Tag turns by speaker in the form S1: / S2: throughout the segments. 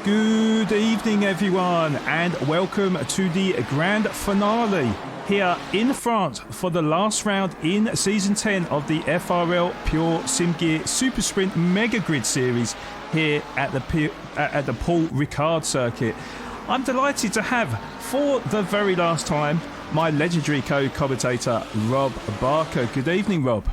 S1: Good evening, everyone, and welcome to the grand finale here in France for the last round in Season 10 of the FRL Pure Sim Gear Super Sprint Mega Grid Series here at the Paul Ricard circuit. I'm delighted to have, for the very last time, my legendary co-commentator, Rob Barker. Good evening, Rob.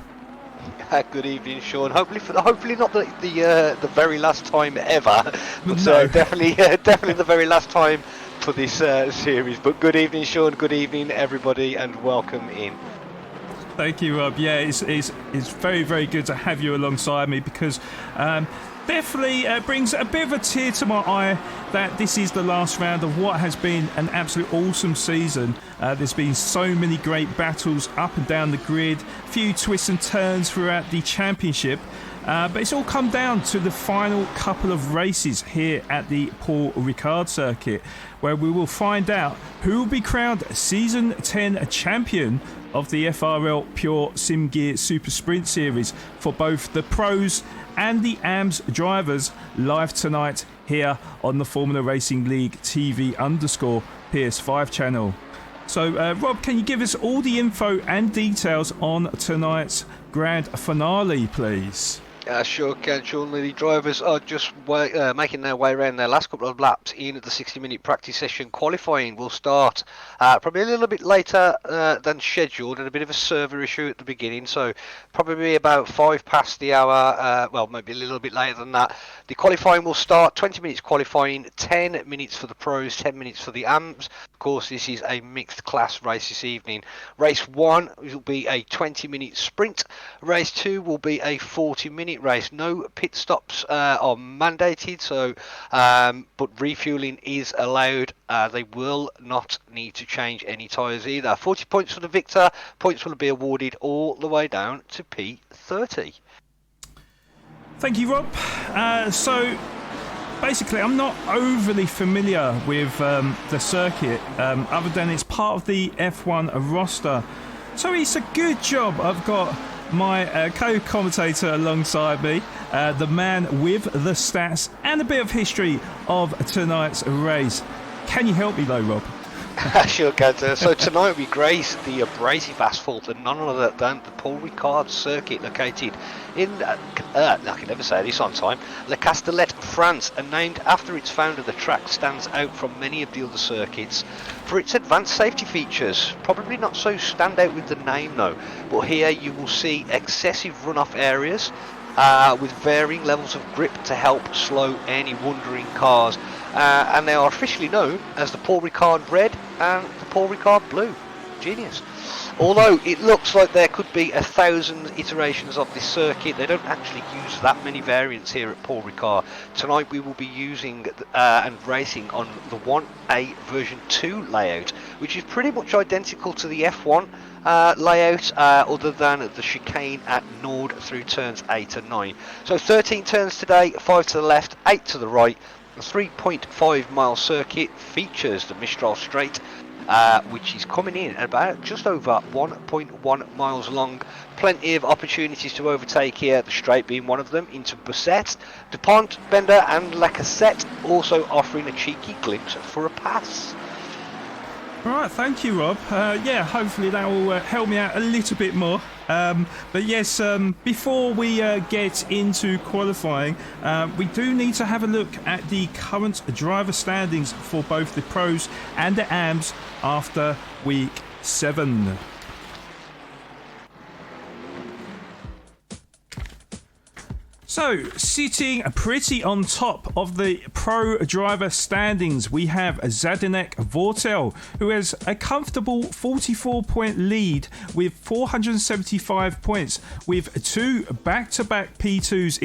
S2: Good evening, Sean. Hopefully not the very last time ever, but
S1: No.
S2: definitely the very last time for this series. But good evening, Sean. Good evening, everybody, and welcome in.
S1: Thank you, Rob. Yeah, it's very, very good to have you alongside me because definitely brings a bit of a tear to my eye that this is the last round of what has been an absolute awesome season. There's been so many great battles up and down the grid, a few twists and turns throughout the championship. But it's all come down to the final couple of races here at the Paul Ricard circuit, where we will find out who will be crowned Season 10 champion of the FRL Pure Sim Gear Super Sprint Series for both the pros and the AMS drivers, live tonight here on the Formula Racing League TV _ PS5 channel. So, Rob, can you give us all the info and details on tonight's grand finale, please?
S2: Sure can, Sean. The drivers are just making their way around their last couple of laps in the 60-minute practice session. Qualifying will start probably a little bit later than scheduled, and a bit of a server issue at the beginning, so probably about 5 past the hour, well, maybe a little bit later than that. The qualifying will start 20 minutes qualifying, 10 minutes for the pros, 10 minutes for the AMS. Of course, this is a mixed class race this evening. Race 1 will be a 20-minute sprint. Race 2 will be a 40-minute race. No pit stops are mandated, so but refueling is allowed. They will not need to change any tyres either. 40 points for the victor. Points will be awarded all the way down to P30.
S1: Thank you, Rob. So basically, I'm not overly familiar with the circuit, other than it's part of the F1 roster. So it's a good job I've got my co-commentator alongside me, the man with the stats and a bit of history of tonight's race. Can you help me though, Rob?
S2: Sure can. So tonight we grace the abrasive asphalt and none other than the Paul Ricard circuit, located in, I can never say this on time, Le Castellet, France, and named after its founder. The track stands out from many of the other circuits for its advanced safety features. Probably not so stand out with the name though, but here you will see excessive runoff areas with varying levels of grip to help slow any wandering cars. And they are officially known as the Paul Ricard Red and the Paul Ricard Blue. Genius. Although it looks like there could be 1,000 iterations of this circuit, they don't actually use that many variants here at Paul Ricard. Tonight we will be using and racing on the 1A version 2 layout, which is pretty much identical to the F1 layout, other than the chicane at Nord through turns 8 and 9. So 13 turns today, 5 to the left, 8 to the right. The 3.5 mile circuit features the Mistral Straight, which is coming in at about just over 1.1 miles long. Plenty of opportunities to overtake here, the straight being one of them, into Busset, DuPont, Bender and La Cassette, also offering a cheeky glimpse for a pass.
S1: Right, thank you, Rob. Yeah, hopefully that will help me out a little bit more. But yes, before we get into qualifying, we do need to have a look at the current driver standings for both the pros and the AMS after week 7. So, sitting pretty on top of the pro driver standings, we have Zdeněk Vortel, who has a comfortable 44-point lead with 475 points, with 2 back-to-back P2s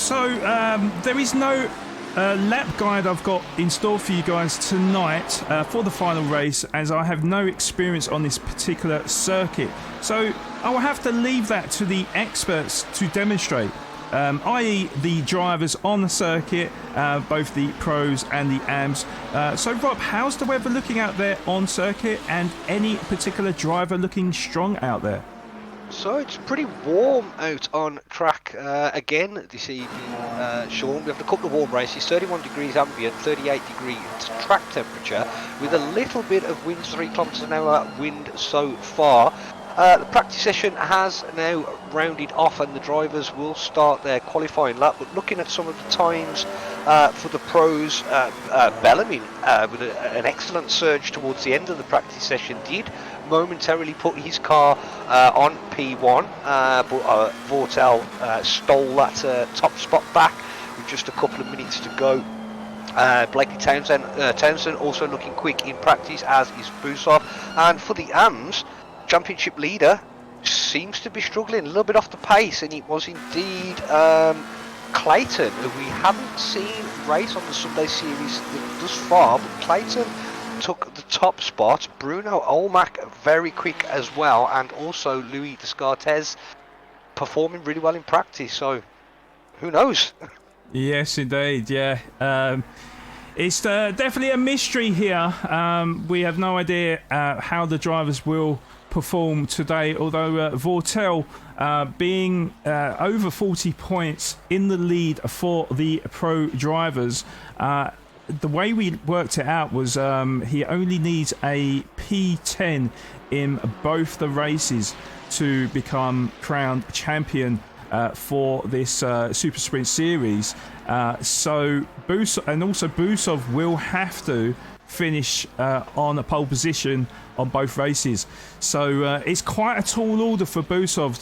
S1: So there is no lap guide I've got in store for you guys tonight for the final race, as I have no experience on this particular circuit. So I will have to leave that to the experts to demonstrate, i.e. the drivers on the circuit, both the pros and the AMs. So Rob, how's the weather looking out there on circuit, and any particular driver looking strong out there?
S2: So it's pretty warm out on track again this evening, Sean. We have a couple of warm races, 31 degrees ambient, 38 degrees track temperature, with a little bit of wind, 3 kilometres an hour wind so far. The practice session has now rounded off, and the drivers will start their qualifying lap. But looking at some of the times for the pros, Bellamy with an excellent surge towards the end of the practice session did momentarily put his car on P1, but Vortel stole that top spot back with just a couple of minutes to go. Blakely Townsend also looking quick in practice, as is Busov. And for the AMs, championship leader seems to be struggling a little bit off the pace, and it was indeed Clayton, who we haven't seen race on the Sunday series thus far, but Clayton took the top spot. Bruno Olmach very quick as well, and also Louis Descartes performing really well in practice, so who knows?
S1: Yes, indeed, yeah. It's definitely a mystery here. We have no idea how the drivers will perform today, although Vortel being over 40 points in the lead for the pro drivers. The way we worked it out was he only needs a P10 in both the races to become crowned champion for this Super Sprint Series. So Busov will have to finish on a pole position on both races. So it's quite a tall order for Busov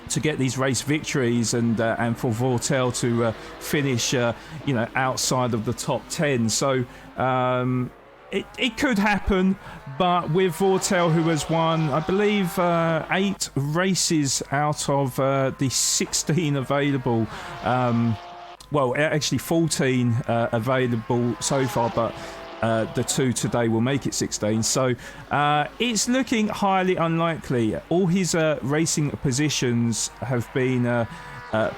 S1: to get these race victories, and for Vortel to finish outside of the top 10. So it could happen, but with Vortel, who has won, I believe, 8 races out of the 16 available, well, actually 14 available so far, but the 2 today will make it 16. So it's looking highly unlikely. All his racing positions have been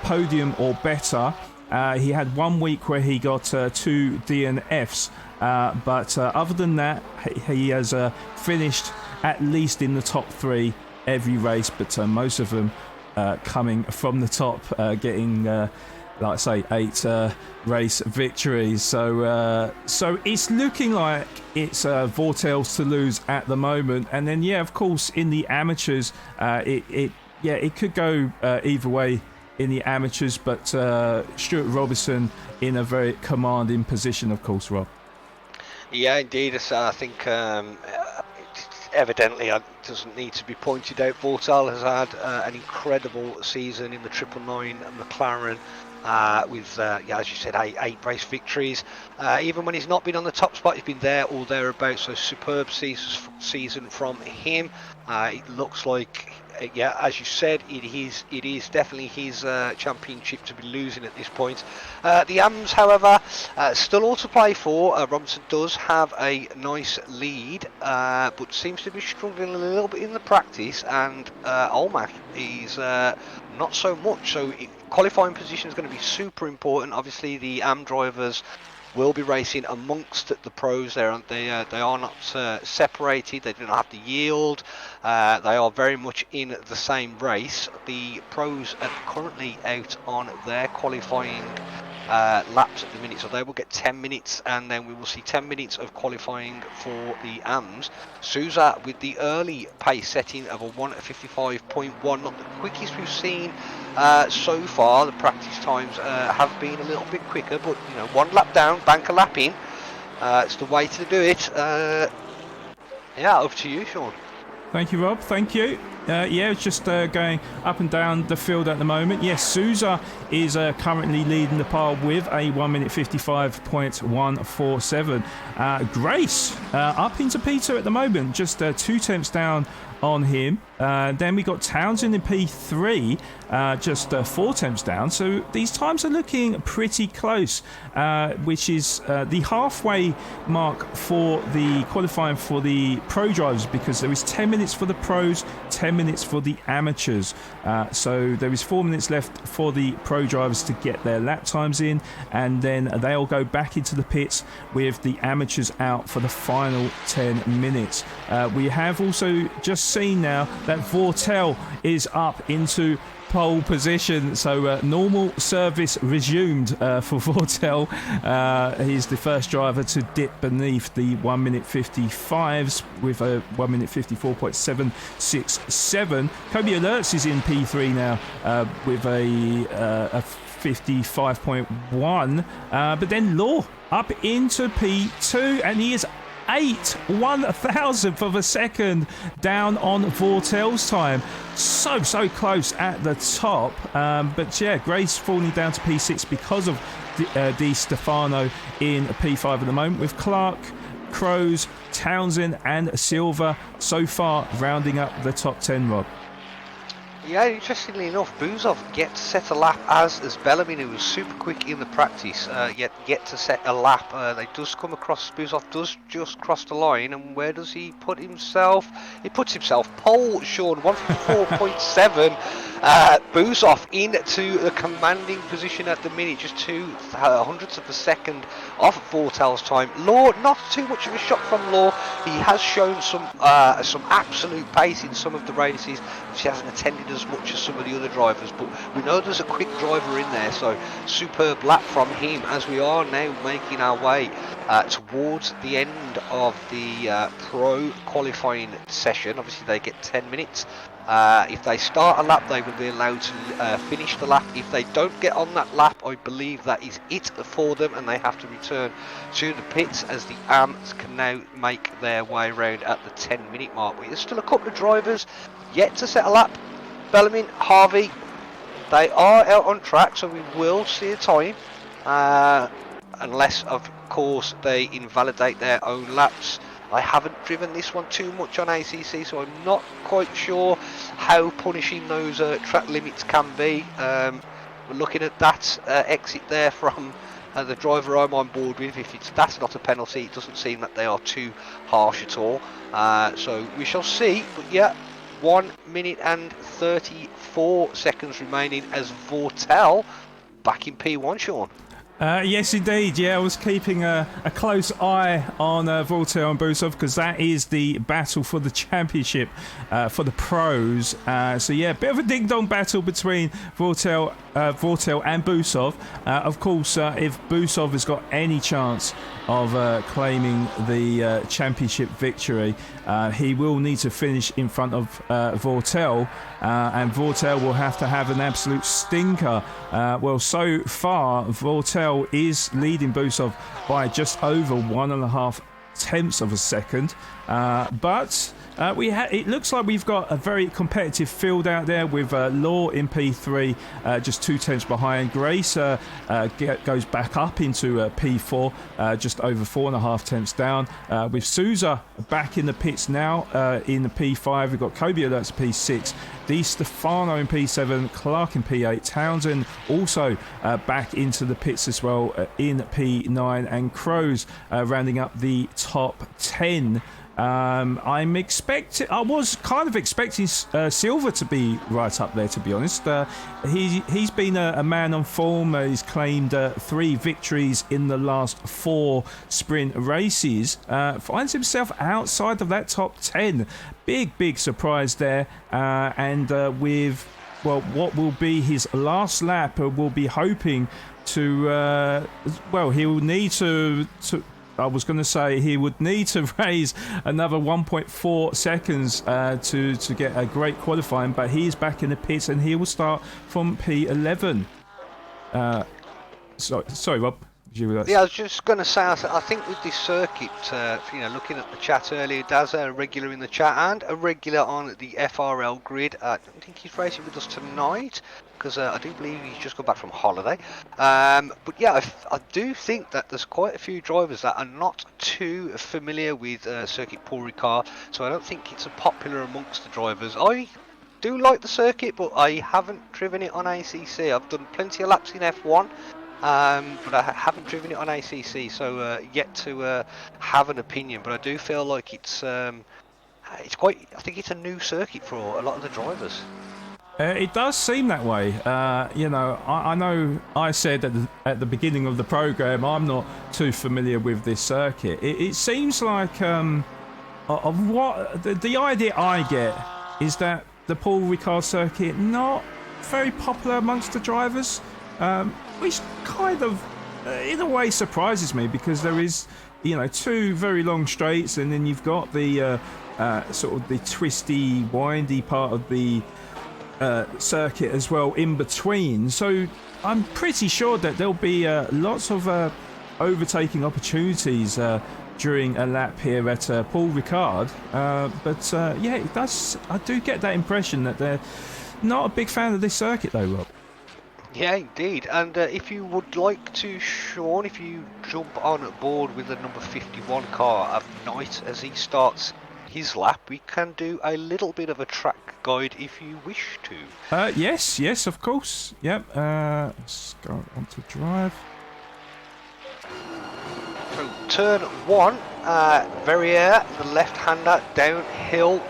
S1: podium or better. He had 1 week where he got 2 DNFs, but other than that, he has finished at least in the top 3 every race, but most of them coming from the top, getting like I say, 8 race victories. So it's looking like it's Vortel's to lose at the moment. And then, yeah, of course, in the amateurs, it could go either way in the amateurs. But Stuart Robinson in a very commanding position, of course, Rob.
S2: Yeah, indeed. I think evidently it doesn't need to be pointed out. Vortel has had an incredible season in the 999 McLaren. With as you said, 8 race victories. Even when he's not been on the top spot, he's been there or thereabouts. So superb season from him. It looks like, as you said, it is definitely his championship to be losing at this point. The AMs, however, still all to play for. Robinson does have a nice lead, but seems to be struggling a little bit in the practice, and Olmach is not so much. So qualifying position is going to be super important. Obviously, the AM drivers will be racing amongst the pros. They are not separated. They do not have to yield. They are very much in the same race. The pros are currently out on their qualifying laps at the minute, so they will get 10 minutes, and then we will see 10 minutes of qualifying for the AMs. Souza with the early pace setting of a 1:55.1, not the quickest we've seen so far. The practice times have been a little bit quicker, but 1 lap down, bank a lap in. It's the way to do it. Over to you, Sean.
S1: Thank you, Rob. Thank you. It's just going up and down the field at the moment. Yes, Souza is currently leading the pile with a 1:55.147. Grace up into Peter at the moment, just 2 tenths down on him. Then we got Townsend in P3, just 4 tenths down. So these times are looking pretty close, which is the halfway mark for the qualifying for the pro drivers, because there is 10 minutes for the pros, 10 minutes for the amateurs. So there is 4 minutes left for the pro drivers to get their lap times in, and then they'll go back into the pits with the amateurs out for the final 10 minutes. We have also just seen now that Vortel is up into pole position, so normal service resumed for Vortel. He's the first driver to dip beneath the 1 minute 55s with a 1 minute 54.767. Kobe Alerts is in P3 now with a 55.1, but then Law up into P2, and he is 1,000th of a second down on Vortel's time. So close at the top, but yeah, Grace falling down to P6 because of Di Stefano in P5 at the moment, with Clark, Crows, Townsend and Silva so far rounding up the top 10, Rob.
S2: Yeah, interestingly enough, Buzov yet to set a lap, as Bellamy, who was super quick in the practice, yet to set a lap. They does come across, Buzov does just cross the line, and where does he put himself? He puts himself pole, Sean, 154.7. Buzov into the commanding position at the minute, just 0.02 of a second off Vortel's time. Law, not too much of a shock from Law. He has shown some absolute pace in some of the races, which he hasn't attended as much as some of the other drivers, but we know there's a quick driver in there, so superb lap from him as we are now making our way towards the end of the pro qualifying session. Obviously they get 10 minutes. If they start a lap, they will be allowed to finish the lap. If they don't get on that lap, I believe that is it for them, and they have to return to the pits, as the AMs can now make their way around at the 10-minute mark. But there's still a couple of drivers yet to set a lap. Bellamy, Harvey, they are out on track, so we will see a time, unless of course they invalidate their own laps. I haven't driven this one too much on ACC, so I'm not quite sure how punishing those track limits can be. We're looking at that exit there from the driver I'm on board with. If that's not a penalty, it doesn't seem that they are too harsh at all. So we shall see, but yeah, 1 minute and 34 seconds remaining as Vortel back in P1, Sean.
S1: Yes, indeed. Yeah, I was keeping a close eye on Vortel and Buzov, because that is the battle for the championship for the pros. So yeah, bit of a ding-dong battle between Vortel and Buzov. Of course, if Buzov has got any chance of claiming the championship victory, he will need to finish in front of Vortel, and Vortel will have to have an absolute stinker. Well, so far Vortel is leading Buzov by just over 1.5 tenths of a second, but it looks like we've got a very competitive field out there, with Law in P3 just 2 tenths behind. Grace goes back up into P4, just over 4.5 tenths down, with Souza back in the pits now in the P5. We've got Kobe Alerts P6, Di Stefano in P7, Clark in P8, Townsend also back into the pits as well in P9, and Crows rounding up the top 10. I was kind of expecting Silva to be right up there, to be honest. He's been a man on form. He's claimed 3 victories in the last 4 sprint races. Finds himself outside of that top 10. Big surprise there. And with what will be his last lap, we'll be hoping to. He'll need to. I was going to say he would need to raise another 1.4 seconds to get a great qualifying, but he is back in the pits and he will start from P11. Sorry, Rob.
S2: Yeah, I was just going to say, I think with this circuit, looking at the chat earlier, Daz, a regular in the chat and a regular on the FRL grid. I don't think he's racing with us tonight because I do believe he's just got back from holiday. But yeah, I do think that there's quite a few drivers that are not too familiar with Circuit Paul Ricard, so I don't think it's a popular amongst the drivers. I do like the circuit, but I haven't driven it on ACC. I've done plenty of laps in F1. But I haven't driven it on ACC, so yet to have an opinion. But I do feel like it's quite. I think it's a new circuit for a lot of the drivers.
S1: It does seem that way. I know I said at the beginning of the program I'm not too familiar with this circuit. It seems like of what the idea I get is that the Paul Ricard circuit not very popular amongst the drivers. Which kind of, in a way, surprises me because there is, two very long straights, and then you've got the sort of the twisty, windy part of the circuit as well in between. So I'm pretty sure that there'll be lots of overtaking opportunities during a lap here at Paul Ricard. Yeah, it does. I do get that impression that they're not a big fan of this circuit, though, Rob.
S2: Yeah, indeed. And if you would like to, Sean, if you jump on board with the number 51 car of Knight as he starts his lap, we can do a little bit of a track guide if you wish to.
S1: Yes, of course. Yep. Let's go on to drive.
S2: So turn 1, Verrier, the left-hander, downhill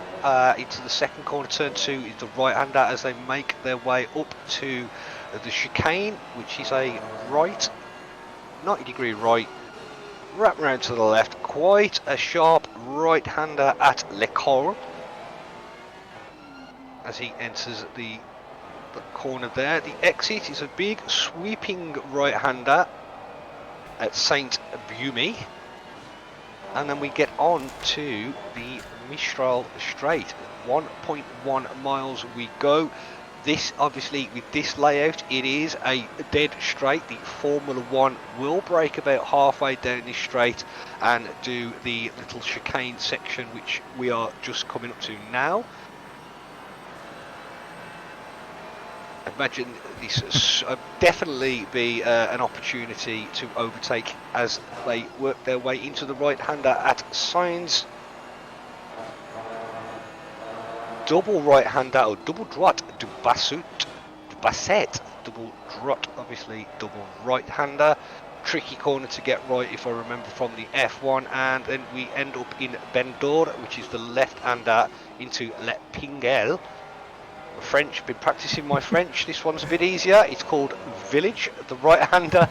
S2: into the second corner. Turn 2 is the right-hander as they make their way up to the chicane, which is a right, 90-degree right, wrap round to the left, quite a sharp right-hander at Ricard as he enters the corner there. The exit is a big sweeping right-hander at Saint Bumi, and then we get on to the Mistral Straight. 1.1 miles we go. This, obviously, with this layout, it is a dead straight. The Formula 1 will brake about halfway down this straight and do the little chicane section, which we are just coming up to now. I imagine this definitely be an opportunity to overtake as they work their way into the right-hander at Sainz. Double right-hander, or double droite, du Basset, double droite, obviously double right-hander. Tricky corner to get right, if I remember from the F1, and then we end up in Bendor, which is the left-hander into Le Pinguel. French, been practicing my French, this one's a bit easier. It's called Village, the right-hander.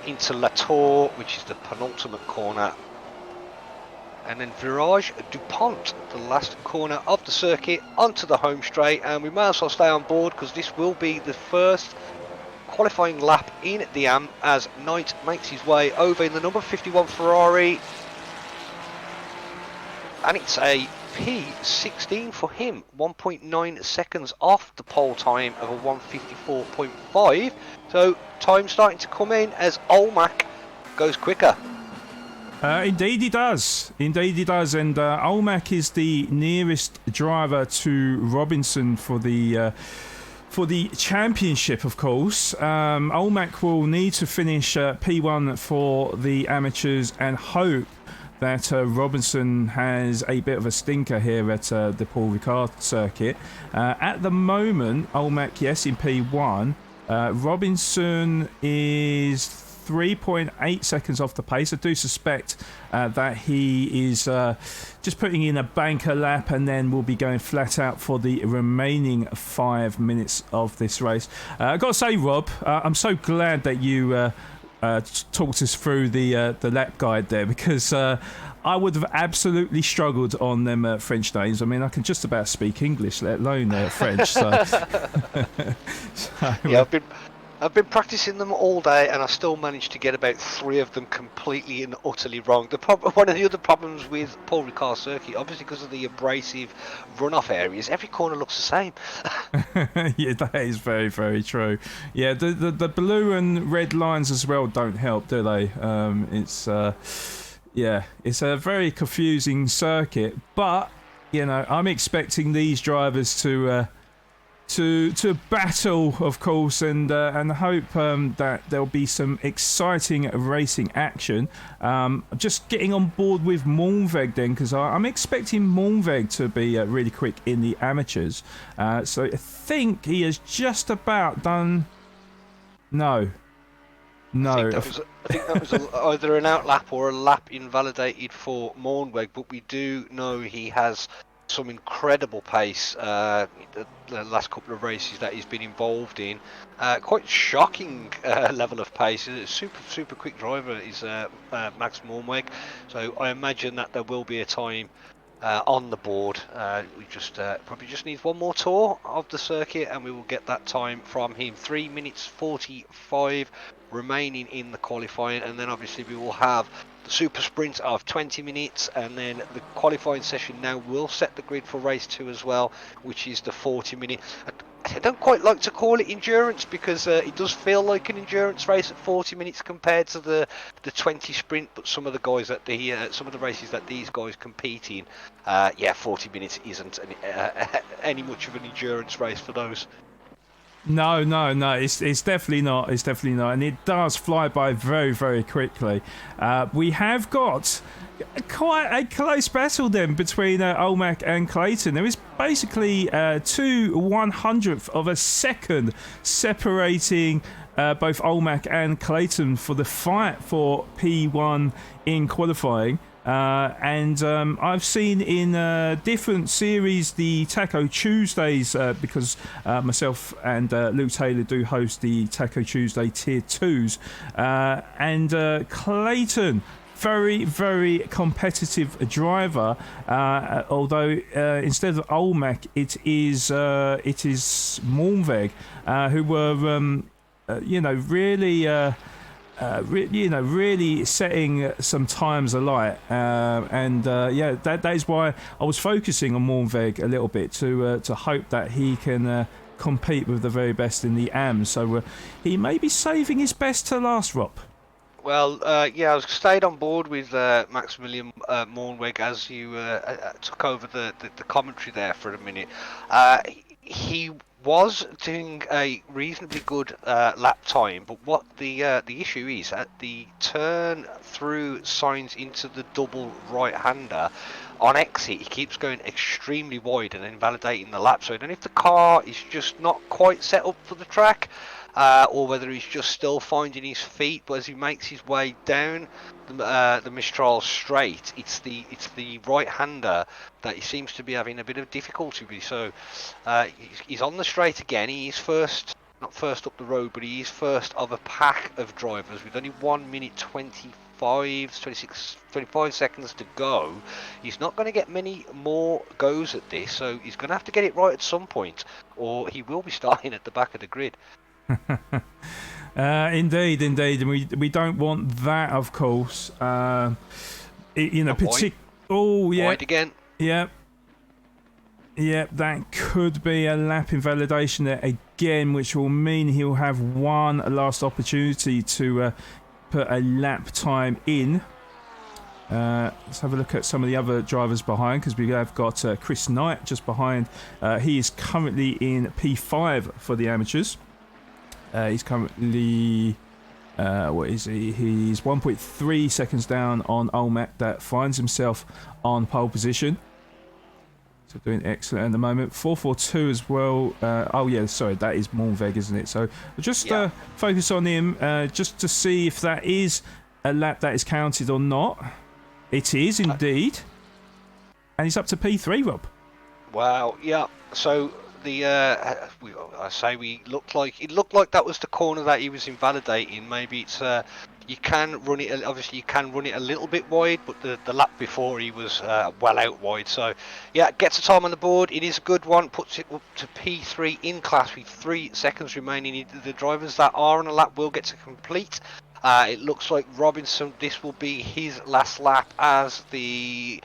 S2: Into La Tour, which is the penultimate corner. And then Virage Dupont, the last corner of the circuit, onto the home straight, and we may as well stay on board because this will be the first qualifying lap in the AM as Knight makes his way over in the number 51 Ferrari, and it's a P16 for him, 1.9 seconds off the pole time of a 1:54.5. So time starting to come in as Olmac goes quicker.
S1: Indeed he does, and Olmac is the nearest driver to Robinson for the championship, of course. Olmac will need to finish P1 for the amateurs and hope that Robinson has a bit of a stinker here at the Paul Ricard circuit. At the moment, Olmac, yes, in P1. Robinson is 3.8 seconds off the pace. I do suspect that he is just putting in a banker lap and then will be going flat out for the remaining 5 minutes of this race. I've got to say, Rob, I'm so glad that you talked us through the lap guide there, because I would have absolutely struggled on them French names. I mean, I can just about speak English, let alone French. So,
S2: yeah, I've been practicing them all day, and I still managed to get about 3 of them completely and utterly wrong. One of the other problems with Paul Ricard circuit, obviously because of the abrasive runoff areas, every corner looks the same.
S1: Yeah, that is very, very true. Yeah, the blue and red lines as well don't help, do they? It's a very confusing circuit, but you know, I'm expecting these drivers to battle, of course, and hope that there'll be some exciting racing action. Just getting on board with Moonveg then, because I'm expecting Moonveg to be really quick in the amateurs. So I think he has just about done. No.
S2: I think that was either an outlap or a lap invalidated for Moonweg, but we do know he has some incredible pace the last couple of races that he's been involved in. Quite shocking level of pace. A super quick driver is Max Moonweg, so I imagine that there will be a time on the board. We just probably just need one more tour of the circuit and we will get that time from him. 3 minutes 45 remaining in the qualifying, and then obviously we will have the super sprint of 20 minutes, and then the qualifying session now will set the grid for race 2 as well, which is the 40-minute. I don't quite like to call it endurance because it does feel like an endurance race at 40 minutes compared to the 20 sprint, but some of the guys at some of the races that these guys compete in, 40 minutes isn't any much of an endurance race for those.
S1: No, it's definitely not. It's definitely not, and it does fly by very, very quickly. We have got quite a close battle then between Olmec and Clayton. There is basically 2/100th of a second separating both Olmec and Clayton for the fight for P1 in qualifying. And I've seen in different series the Taco Tuesdays because myself and Luke Taylor do host the Taco Tuesday Tier 2s. And Clayton, very, very competitive driver, although instead of Olmec, it is Moonveg, who were, really setting some times alight, that is why I was focusing on Moonveg a little bit to hope that he can compete with the very best in the AM. So he may be saving his best to last, Rob.
S2: Well, I stayed on board with Maximilian Moonweg as you took over the commentary there for a minute. He was doing a reasonably good lap time, but what the issue is at the turn through signs into the double right-hander on exit, he keeps going extremely wide and invalidating the lap. So I don't know if the car is just not quite set up for the track, or whether he's just still finding his feet. But as he makes his way down the Mistral straight, it's the right-hander that he seems to be having a bit of difficulty with. So he's on the straight again. He is not first up the road, but he is first of a pack of drivers with only 1 minute 25 seconds to go. He's not going to get many more goes at this, so he's going to have to get it right at some point, or he will be starting at the back of the grid.
S1: Indeed, and we don't want that, of course. Oh yeah,
S2: wide again.
S1: Yeah, that could be a lap invalidation there again, which will mean he'll have one last opportunity to put a lap time in. Let's have a look at some of the other drivers behind, because we have got Chris Knight just behind. He is currently in P5 for the amateurs. He's currently, what is he? He's 1.3 seconds down on Olmec, that finds himself on pole position. So doing excellent at the moment. 442 as well. That is Moonveg, isn't it? So we'll just focus on him just to see if that is a lap that is counted or not. It is indeed. And he's up to P3, Rob.
S2: Wow, yeah. So we looked like it looked like that was the corner that he was invalidating. Maybe it's you can run it. Obviously, you can run it a little bit wide, but the lap before he was well out wide. So, yeah, gets a time on the board. It is a good one. Puts it up to P3 in class with 3 seconds remaining. The drivers that are on a lap will get to complete. It looks like Robinson. This will be his last lap as the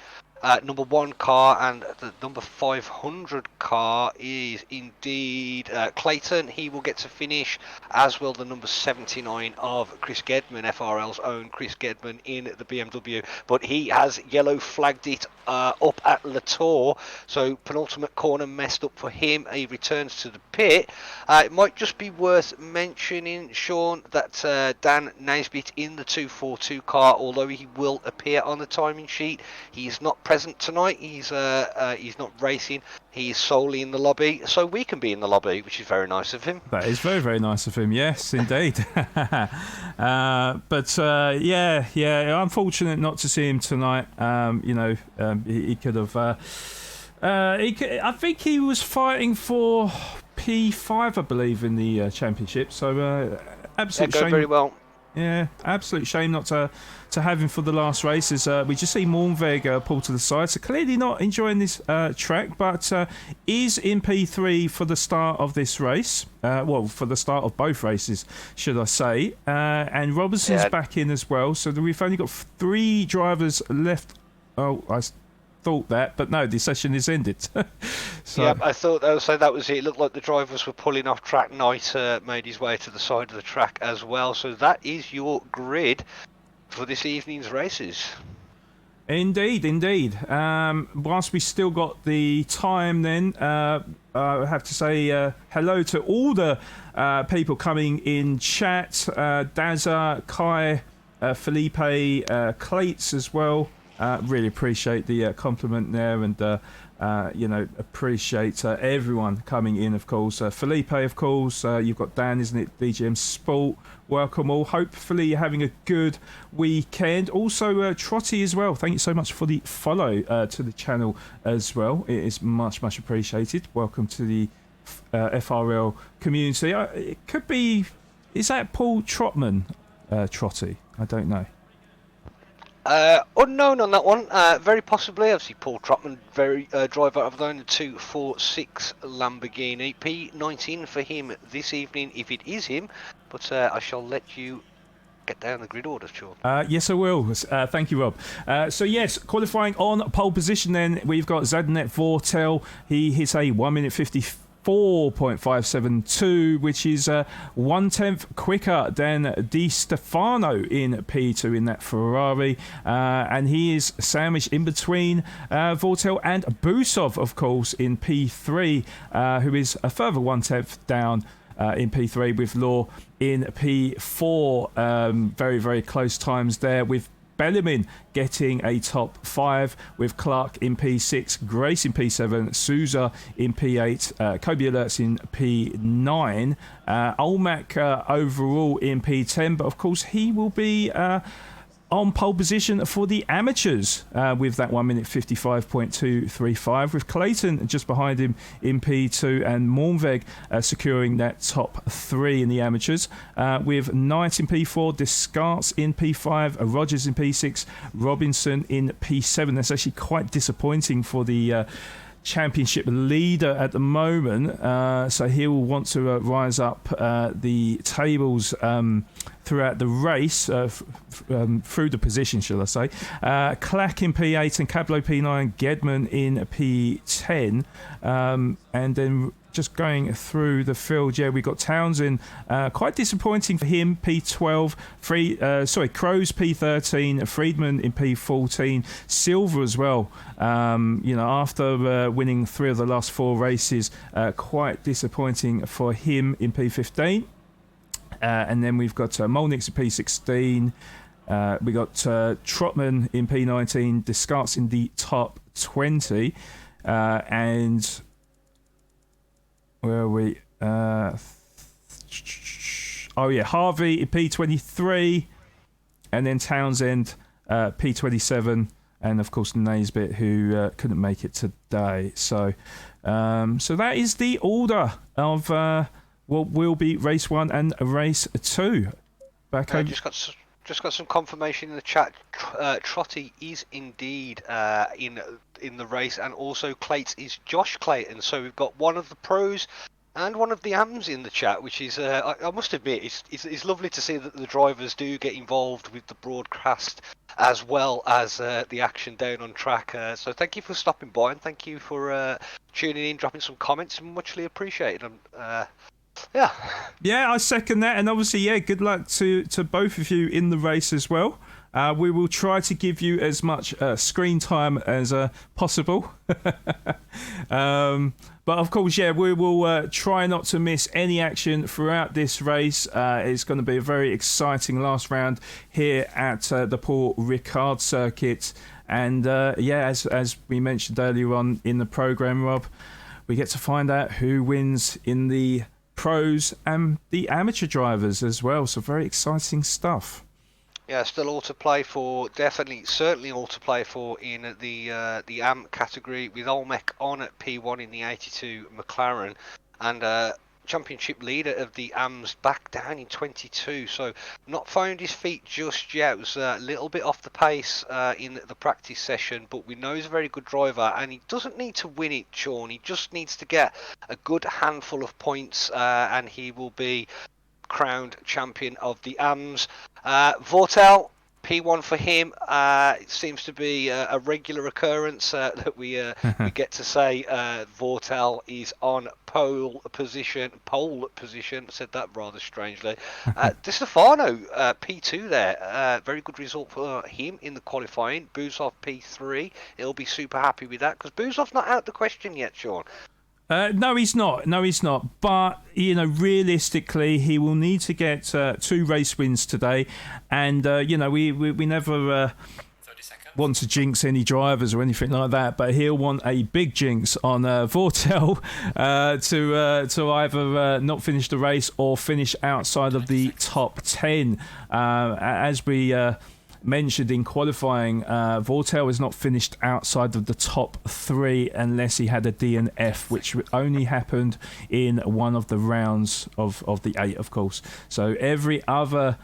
S2: number 1 car, and the number 500 car is indeed Clayton. He will get to finish, as will the number 79 of Chris Gedman, FRL's own Chris Gedman in the BMW, but he has yellow flagged it up at Le Tour, so penultimate corner messed up for him. He returns to the pit. It might just be worth mentioning, Sean, that Dan Naisbitt in the 242 car, although he will appear on the timing sheet, he's not present tonight. He's not racing. He's solely in the lobby, so we can be in the lobby, which is very nice of him.
S1: That is very, very nice of him. Yes, indeed. Yeah. Unfortunate not to see him tonight. He could have. I think he was fighting for P5, I believe, in the championship. So absolute shame.
S2: Very well.
S1: Yeah, absolute shame not to have him for the last races. We just see Mornveg pull to the side, so clearly not enjoying this track, but is in P3 for the start of this race. For the start of both races, should I say. And Robertson's back in as well, so we've only got 3 drivers left. Oh, I thought that, but no, the session is ended. So.
S2: Yeah, I thought that was it. It looked like the drivers were pulling off track. Knight made his way to the side of the track as well. So that is your grid for this evening's races.
S1: Indeed. Whilst we still got the time, then I have to say hello to all the people coming in chat. Dazza, Kai, Felipe, Clates as well. Really appreciate the compliment there, and appreciate everyone coming in, of course. Felipe, of course, you've got Dan, isn't it? DGM Sport, welcome all. Hopefully you're having a good weekend. Also, Trotty as well. Thank you so much for the follow to the channel as well. It is much, much appreciated. Welcome to the FRL community. It could be, is that Paul Trotman, Trotty? I don't know.
S2: Unknown on that one, very possibly. Obviously, Paul Trotman, driver of the 246 Lamborghini. P19 for him this evening, if it is him. But I shall let you get down the grid order, Sean.
S1: Yes, I will. Thank you, Rob. So, yes, qualifying on pole position then, we've got Zadnet Vortel. He hits a 1 minute 54.572, which is 1/10 quicker than Di Stefano in P2 in that Ferrari, and he is sandwiched in between Vortel and Busov, of course, in P3, who is a further 1/10 down in P3 with Law in P4. Very, very close times there, with Bellarmine getting a top 5, with Clark in P6, Grace in P7, Souza in P8, Kobe Alerts in P9, Olmac overall in P10, but of course he will be on pole position for the amateurs with that 1 minute 55.235, with Clayton just behind him in P2 and Mornveg securing that top 3 in the amateurs, with Knight in P4, Descartes in P5, Rogers in P6, Robinson in P7. That's actually quite disappointing for the championship leader at the moment, so he will want to rise up the tables throughout the race, through the position, shall I say. Clack in P8 and Cablo P9, Gedman in P10, and then just going through the field, we got Townsend, quite disappointing for him, P12, Crows P13, Friedman in P14, Silver as well, after winning 3 of the last 4 races, quite disappointing for him in P15. And then we've got Molnix in P16, we got Trotman in P19, Descartes in the top 20, and where are we? Harvey in P23, and then Townsend P27, and of course Naisbitt, who couldn't make it today. So that is the order of what will be race 1 and race 2. Back over.
S2: Just got some confirmation in the chat. Trotty is indeed in the race, and also Clates is Josh Clayton. So we've got one of the pros and one of the AMs in the chat, which is I must admit it's lovely to see that the drivers do get involved with the broadcast as well as the action down on track. So thank you for stopping by, and thank you for tuning in, dropping some comments, muchly appreciated.
S1: Yeah, I second that, and obviously, good luck to both of you in the race as well. We will try to give you as much screen time as possible. But of course, we will try not to miss any action throughout this race. It's going to be a very exciting last round here at the Paul Ricard circuit. And as we mentioned earlier on in the programme, Rob, we get to find out who wins in the pros and the amateur drivers as well. So very exciting stuff.
S2: Yeah, still all to play for. Certainly all to play for in the AM category, with Olmec on at P1 in the 82 McLaren, and championship leader of the AMs back down in 22. So not found his feet just yet. It was a little bit off the pace in the practice session, but we know he's a very good driver, and he doesn't need to win it, Sean. He just needs to get a good handful of points, and he will be crowned champion of the AMs. Vortel, P1 for him. It seems to be a regular occurrence that we get to say Vortel is on pole position. Said that rather strangely. De Stefano, P2 there. Very good result for him in the qualifying. Buzov P3. He'll be super happy with that, because Buzov's not out the question yet, Sean.
S1: No, he's not. But, realistically, he will need to get 2 race wins today. And, we never want to jinx any drivers or anything like that. But he'll want a big jinx on Vortel to either not finish the race or finish outside of the top 10. As we mentioned in qualifying, Vortel has not finished outside of the top 3 unless he had a DNF, which only happened in one of the rounds of the 8, of course. So every other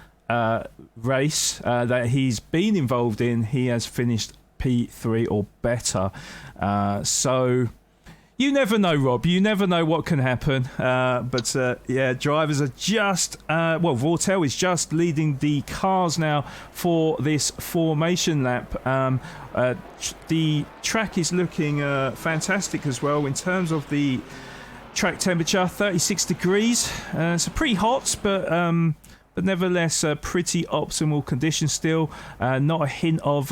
S1: race that he's been involved in, he has finished P3 or better. So you never know, Rob. You never know what can happen. But drivers are just... Vortel is just leading the cars now for this formation lap. The track is looking fantastic as well in terms of the track temperature, 36 degrees. It's pretty hot, but nevertheless pretty optimal conditions still. Not a hint of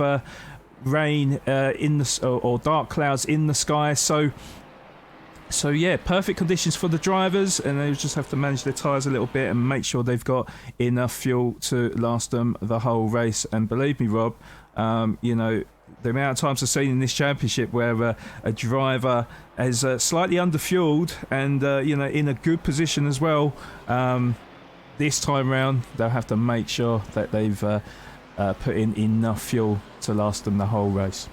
S1: rain in the or dark clouds in the sky. So yeah, perfect conditions for the drivers, and they just have to manage their tyres a little bit and make sure they've got enough fuel to last them the whole race. And believe me, Rob, the amount of times I've seen in this championship where a driver is slightly underfueled and in a good position as well, this time round they'll have to make sure that they've put in enough fuel to last them the whole race.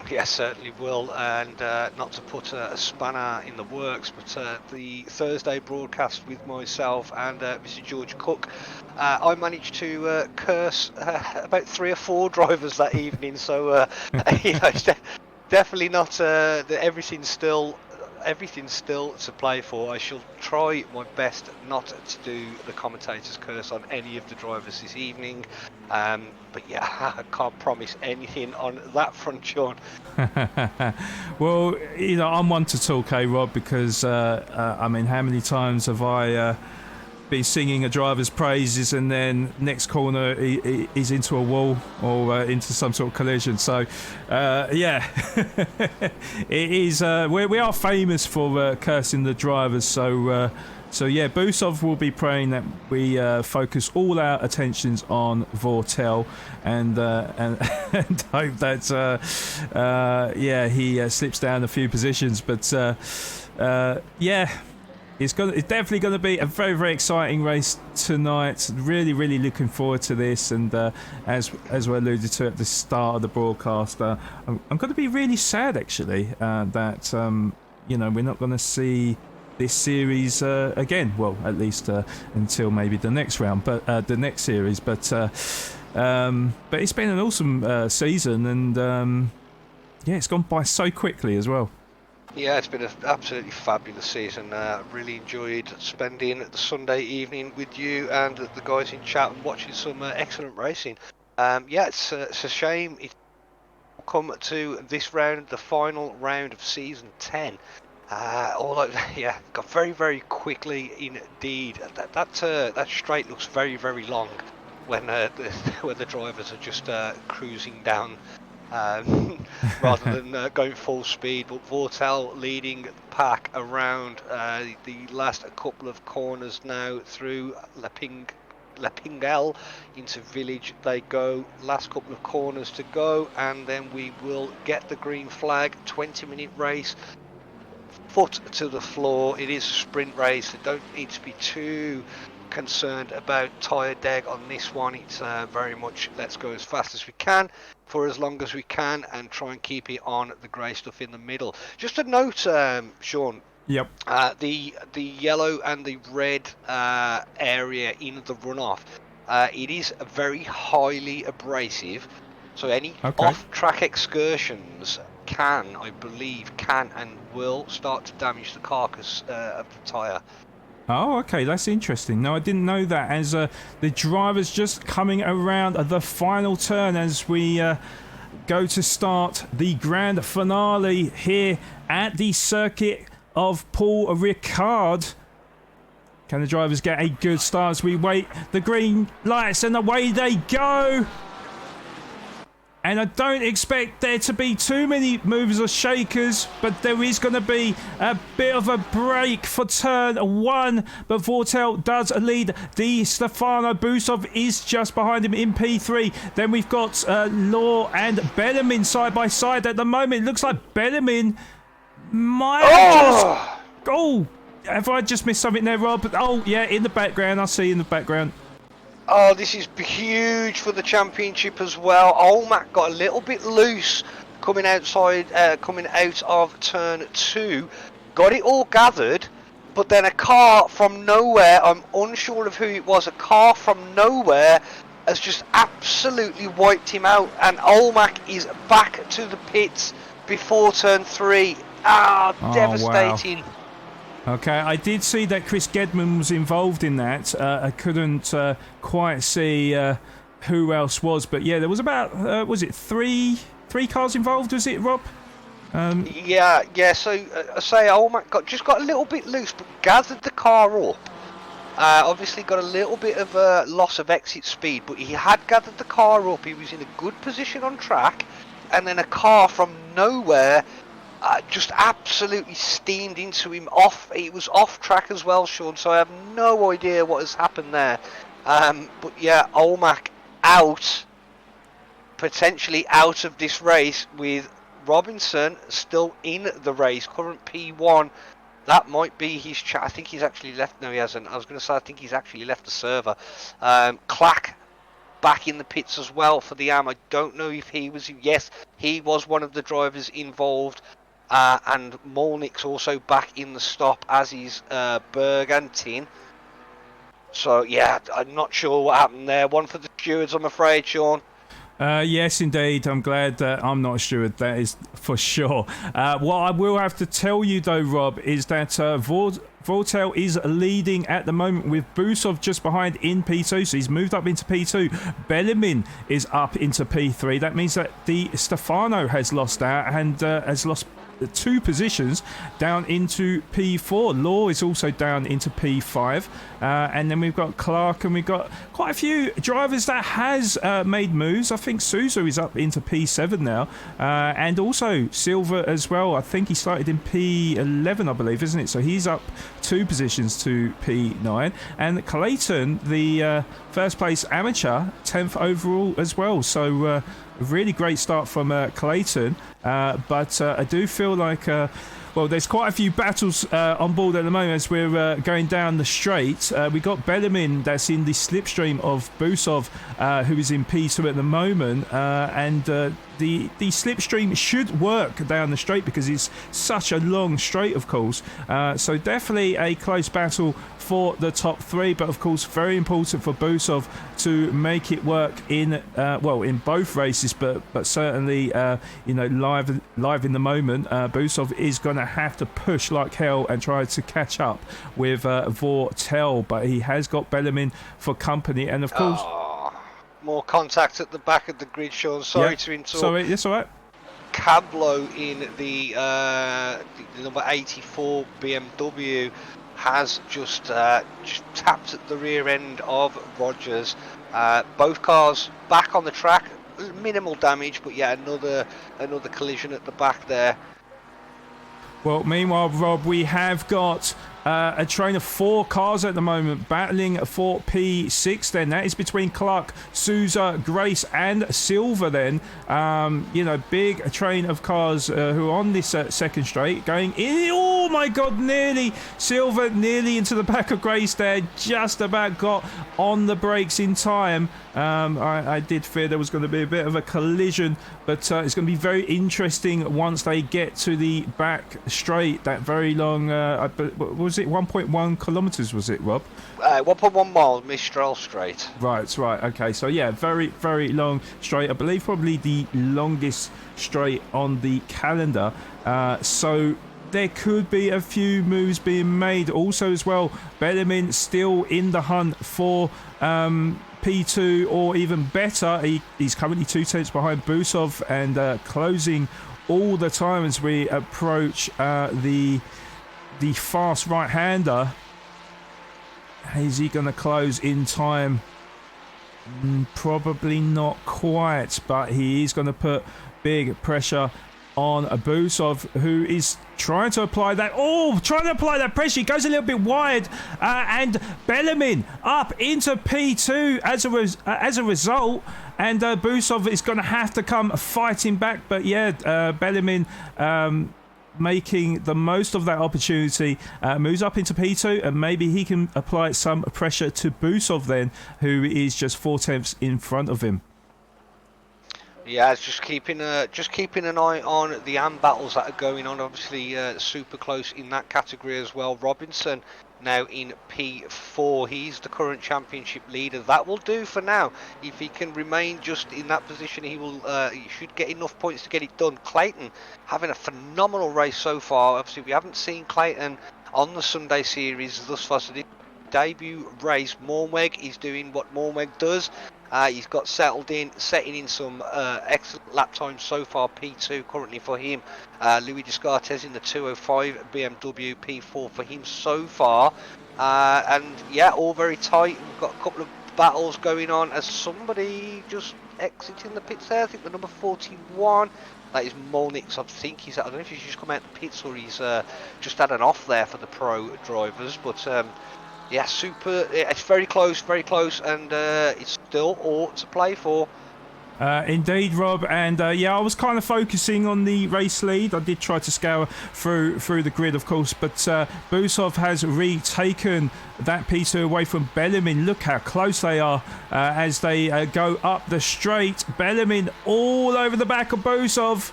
S2: Yes, certainly will, and not to put a spanner in the works, but the Thursday broadcast with myself and Mr. George Cook, I managed to curse about 3 or 4 drivers that evening, so it's definitely not everything's still to play for. I shall try my best not to do the commentator's curse on any of the drivers this evening. But yeah, I can't promise anything on that front, Sean.
S1: Well, I'm one to talk, Rob, because how many times have I been singing a driver's praises and then next corner he's into a wall or into some sort of collision? So it is we are famous for cursing the drivers, so Busov will be praying that we focus all our attentions on Vortel and hope that he slips down a few positions, but It's definitely going to be a very, very exciting race tonight. Really, really looking forward to this. And as we alluded to at the start of the broadcast, I'm going to be really sad actually that we're not going to see this series again. Well, at least until maybe the next round, but the next series. But it's been an awesome season, and it's gone by so quickly as well.
S2: Yeah, it's been an absolutely fabulous season. Really enjoyed spending the Sunday evening with you and the guys in chat and watching some excellent racing. It's a shame it's come to this round, the final round of season 10. Although, got very, very quickly indeed. That straight looks very, very long when the drivers are just cruising down. Rather than going full speed, but Vortel leading the pack around the last couple of corners now through Lepingel into Village they go. Last couple of corners to go, and then we will get the green flag. 20-minute race, foot to the floor. It is a sprint race. They don't need to be too concerned about tyre deg on this one. It's very much let's go as fast as we can for as long as we can and try and keep it on the grey stuff in the middle. Just a note, Sean.
S1: Yep.
S2: The yellow and the red area in the runoff, it is very highly abrasive, so any off-track excursions can and will start to damage the carcass of the tyre.
S1: Oh, okay, that's interesting. No, I didn't know that. As the driver's just coming around the final turn as we go to start the grand finale here at the circuit of Paul Ricard. Can the drivers get a good start as we wait the green lights, and away they go? And I don't expect there to be too many movers or shakers, but there is going to be a bit of a break for turn 1. But Vortel does lead. Di Stefano Busov is just behind him in P3. Then we've got Law and Bellarmine side by side at the moment. It looks like Bellarmine might have have I just missed something there, Rob? Oh, yeah, in the background. I see in the background.
S2: Oh, this is huge for the championship as well. Olmac got a little bit loose coming out of turn 2. Got it all gathered, but then a car from nowhere, I'm unsure of who it was, a car from nowhere has just absolutely wiped him out, and Olmac is back to the pits before turn 3. Devastating.
S1: Wow. Okay, I did see that Chris Gedman was involved in that. I couldn't quite see who else was, but yeah, there was about was it three cars involved? Was it, Rob?
S2: So I say Olmac got a little bit loose, but gathered the car up. Obviously got a little bit of a loss of exit speed, but he had gathered the car up. He was in a good position on track, and then a car from nowhere just absolutely steamed into him off. It was off track as well, Sean, so I have no idea what has happened there. But yeah, Olmac potentially out of this race, with Robinson still in the race, current P1. That might be his chat. I think he's actually left. No, he hasn't. I was going to say I think he's actually left the server. Clack back in the pits as well for the AM. I don't know if he was. Yes, he was one of the drivers involved. And Molnick's also back in the stop, as is Bergantin. So yeah, I'm not sure what happened there. One for the stewards, I'm afraid, Sean.
S1: Yes, indeed. I'm glad I'm not a steward. That is for sure. What I will have to tell you, though, Rob, is that Vortel is leading at the moment with Busov just behind in P2. So he's moved up into P2. Bellarmine is up into P3. That means that Di Stefano has lost out and has lost 2 positions down into P4. Law is also down into P5, and then we've got Clark, and we've got quite a few drivers that has made moves. I think Souza is up into P7 now, and also Silva as well. I think he started in P11, I believe, isn't it? So he's up 2 positions to P9, and Clayton, the first place amateur, 10th overall as well. So a really great start from Clayton, but I do feel like Well, there's quite a few battles on board at the moment as we're going down the straight. We got Bellarmine that's in the slipstream of Busov, who is in P2 at the moment, and the slipstream should work down the straight because it's such a long straight, of course. So definitely a close battle for the top three, but of course very important for Busov to make it work in both races, but certainly live in the moment. Busov is going to have to push like hell and try to catch up with Vortel, but he has got Bellarmine for company, and of course
S2: more contact at the back of the grid, Sean. Sorry to interrupt.
S1: Sorry, it's all right.
S2: Cablo in the number 84 BMW has just tapped at the rear end of Rogers. Both cars back on the track, minimal damage, but yeah, another collision at the back there.
S1: Well, meanwhile, Rob, we have got a train of 4 cars at the moment battling for P6 then. That is between Clark, Souza, Grace and Silver then. Big train of cars who are on this second straight going in. Oh my God, nearly Silver, nearly into the back of Grace there. Just about got on the brakes in time. I did fear there was going to be a bit of a collision, but it's going to be very interesting once they get to the back straight. That very long, was it 1.1 kilometres, was it, Rob?
S2: 1.1 miles, Mistral Straight.
S1: Right, okay. So yeah, very, very long straight. I believe probably the longest straight on the calendar. So there could be a few moves being made. Also as well, Bellarmine still in the hunt for P2 or even better. He's currently 2 tenths behind Busov and closing all the time as we approach the fast right-hander. Is he going to close in time? Probably not quite, but he is going to put big pressure on Busov, who is trying to apply that pressure. He goes a little bit wide, and Bellarmine up into P2 as a result, and Busov is going to have to come fighting back. But yeah, Bellarmine making the most of that opportunity, moves up into P2, and maybe he can apply some pressure to Busov then, who is just 4 tenths in front of him.
S2: Yeah, it's just keeping an eye on the AM battles that are going on. Obviously, super close in that category as well. Robinson now in P4. He's the current championship leader. That will do for now. If he can remain just in that position, he should get enough points to get it done. Clayton having a phenomenal race so far. Obviously, we haven't seen Clayton on the Sunday series thus far. So the debut race, Mornweg is doing what Mornweg does. He's got setting in some excellent lap times so far. P2 currently for him. Louis Descartes in the 205 BMW, P4 for him so far. And yeah, all very tight. We've got a couple of battles going on as somebody just exiting the pits there. I think the number 41. That is Molnix. I don't know if he's just come out the pits or he's just had an off there for the pro drivers. But yeah, super. It's very close, and it's still all to play for.
S1: Indeed, Rob, and yeah, I was kind of focusing on the race lead. I did try to scour through the grid, of course, but Busov has retaken that P2 away from Bellarmine. Look how close they are as they go up the straight. Bellarmine all over the back of Busov,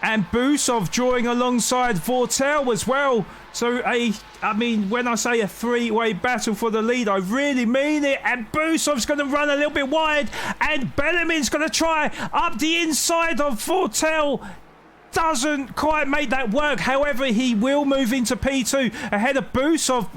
S1: and Busov drawing alongside Vortel as well. So when I say a 3-way battle for the lead, I really mean it. And Busov's going to run a little bit wide, and Bellarmine's going to try up the inside of Vortel. Doesn't quite make that work. However, he will move into P2 ahead of Busov.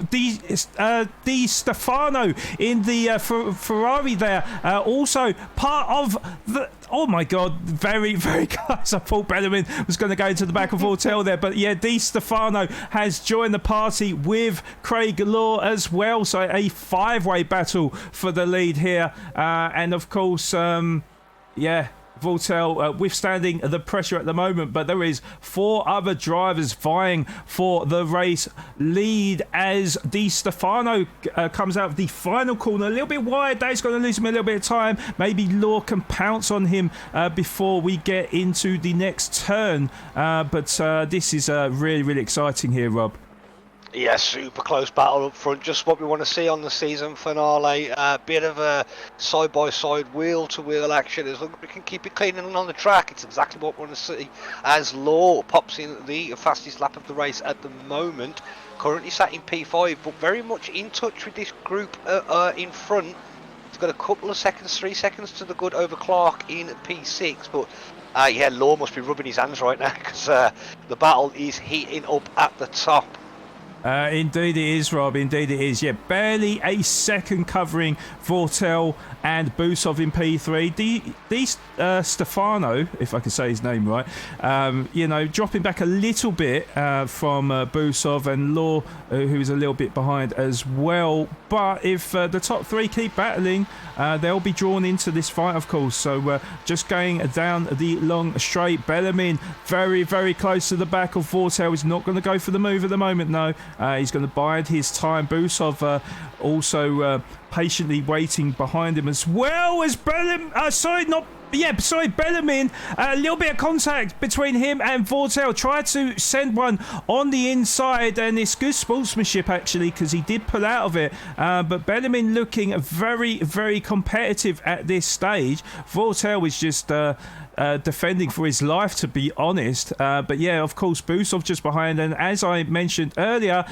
S1: Di Stefano in the Ferrari there. Also part of the... Oh my God, very, very close. I thought Bellarmine was going to go into the back of Vortel there. But yeah, Di Stefano has joined the party with Craig Law as well. So a 5-way battle for the lead here. And of course, yeah, Vortel withstanding the pressure at the moment, but there is 4 other drivers vying for the race lead as Di Stefano comes out of the final corner a little bit wide. That's going to lose him a little bit of time. Maybe Law can pounce on him before we get into the next turn, but this is really, really exciting here, Rob.
S2: Yeah, super close battle up front. Just what we want to see on the season finale. A bit of a side-by-side, wheel-to-wheel action. As long as we can keep it clean and on the track, it's exactly what we want to see. As Law pops in the fastest lap of the race at the moment, currently sat in P5, but very much in touch with this group in front. He's got a couple of seconds, 3 seconds to the good over Clark in P6, but yeah, Law must be rubbing his hands right now because the battle is heating up at the top.
S1: Indeed it is, Rob. Indeed it is. Yeah, barely a second covering Vortel and Busov in P3. Di Stefano, if I can say his name right, you know, dropping back a little bit from Busov and Law, who is a little bit behind as well. But if the top 3 keep battling, they'll be drawn into this fight, of course. So just going down the long straight, Bellarmine very, very close to the back of Vortel. He's not going to go for the move at the moment, no. He's going to bide his time. Busov also patiently waiting behind him as well as Bellarmine. Bellarmine. A little bit of contact between him and Vortel. Tried to send one on the inside, and it's good sportsmanship actually because he did pull out of it. But Bellarmine looking very, very competitive at this stage. Vortel is just defending for his life, to be honest. But yeah, of course, Busov just behind. And as I mentioned earlier,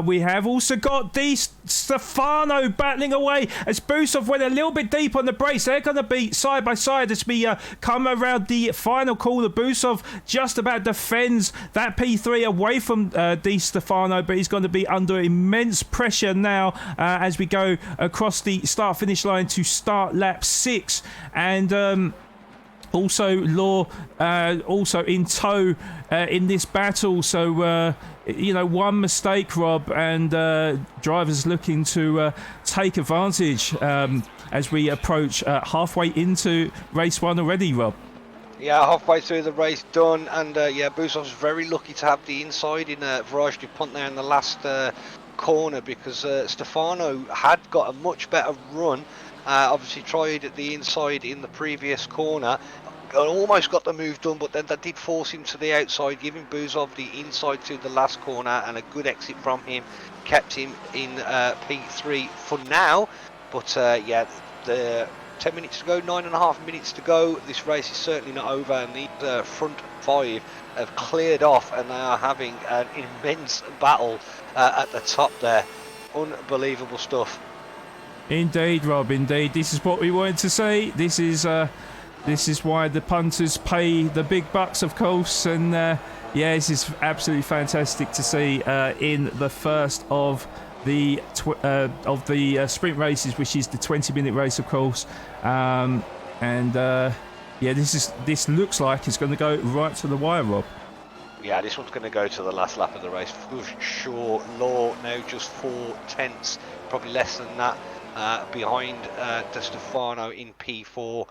S1: we have also got Di Stefano battling away as Busov went a little bit deep on the brakes. They're going to be side by side as we come around the final corner. Busov just about defends that P3 away from Di Stefano, but he's going to be under immense pressure now as we go across the start-finish line to start lap 6. And also Law also in tow in this battle, so you know, one mistake, Rob, and drivers looking to take advantage as we approach halfway into race 1 already, Rob.
S2: Yeah, halfway through the race done, and yeah, Busov's very lucky to have the inside in Virage du Pont there in the last corner, because Stefano had got a much better run. Obviously tried at the inside in the previous corner, almost got the move done, but then that did force him to the outside, giving Busov the inside to the last corner, and a good exit from him kept him in P3 for now. But yeah, the 10 minutes to go, 9.5 minutes to go. This race is certainly not over, and these front 5 have cleared off, and they are having an immense battle at the top there. Unbelievable stuff.
S1: Indeed, Rob, indeed. This is what we wanted to say. This is why the punters pay the big bucks, of course. And yeah, this is absolutely fantastic to see in the first of the sprint races, which is the 20-minute race, of course. And yeah, this looks like it's going to go right to the wire, Rob.
S2: Yeah, this one's going to go to the last lap of the race for sure. Law now just 4 tenths, probably less than that, behind Di Stefano in P4.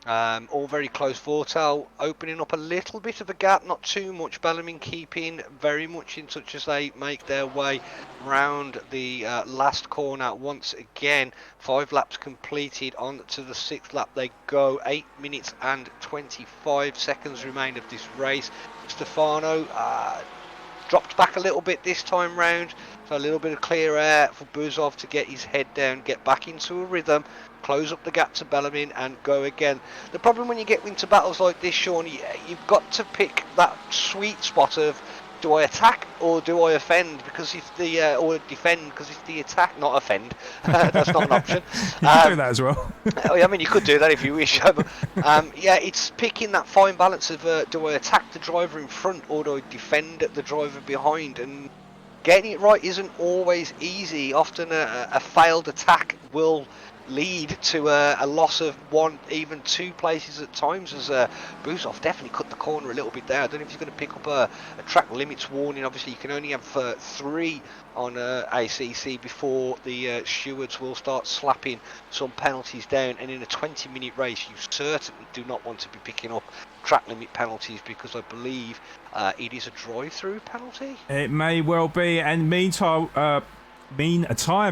S2: All very close. Vortel opening up a little bit of a gap, not too much. Bellarmine keeping very much in touch as they make their way round the last corner once again. 5 laps completed. On to the 6th lap they go. 8 minutes and 25 seconds remain of this race. Stefano dropped back a little bit this time round, so a little bit of clear air for Busov to get his head down, get back into a rhythm, close up the gap to Bellarmine and go again. The problem when you get into battles like this, Sean, you've got to pick that sweet spot of, do I attack or do I offend? Because if the or defend, because if the attack, not offend, that's not an option.
S1: You can do that as well.
S2: I mean, you could do that if you wish. But, yeah, it's picking that fine balance of do I attack the driver in front or do I defend the driver behind? And getting it right isn't always easy. Often a failed attack will lead to a loss of 1, even 2 places at times, as Busov definitely cut the corner a little bit there. I don't know if he's going to pick up a track limits warning. Obviously, you can only have 3 on ACC before the stewards will start slapping some penalties down, and in a 20-minute race you certainly do not want to be picking up track limit penalties, because I believe it is a drive-through penalty.
S1: It may well be. And meantime,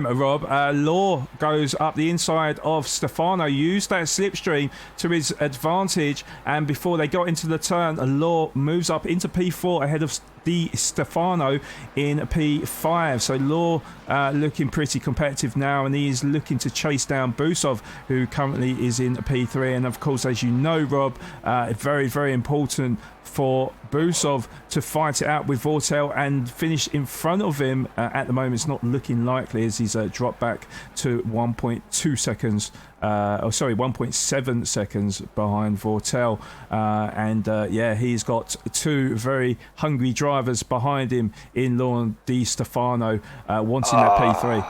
S1: Rob, Law goes up the inside of Stefano, used that slipstream to his advantage, and before they got into the turn, Law moves up into P4 ahead of Di Stefano in P5. So Law looking pretty competitive now, and he is looking to chase down Busov, who currently is in P3. And of course, as you know, Rob, very, very important for Busov to fight it out with Vortel and finish in front of him. At the moment, it's not looking likely, as he's dropped back to 1.2 seconds. 1.7 seconds behind Vortel. He's got 2 very hungry drivers behind him in Laurent Di Stefano, wanting that P3.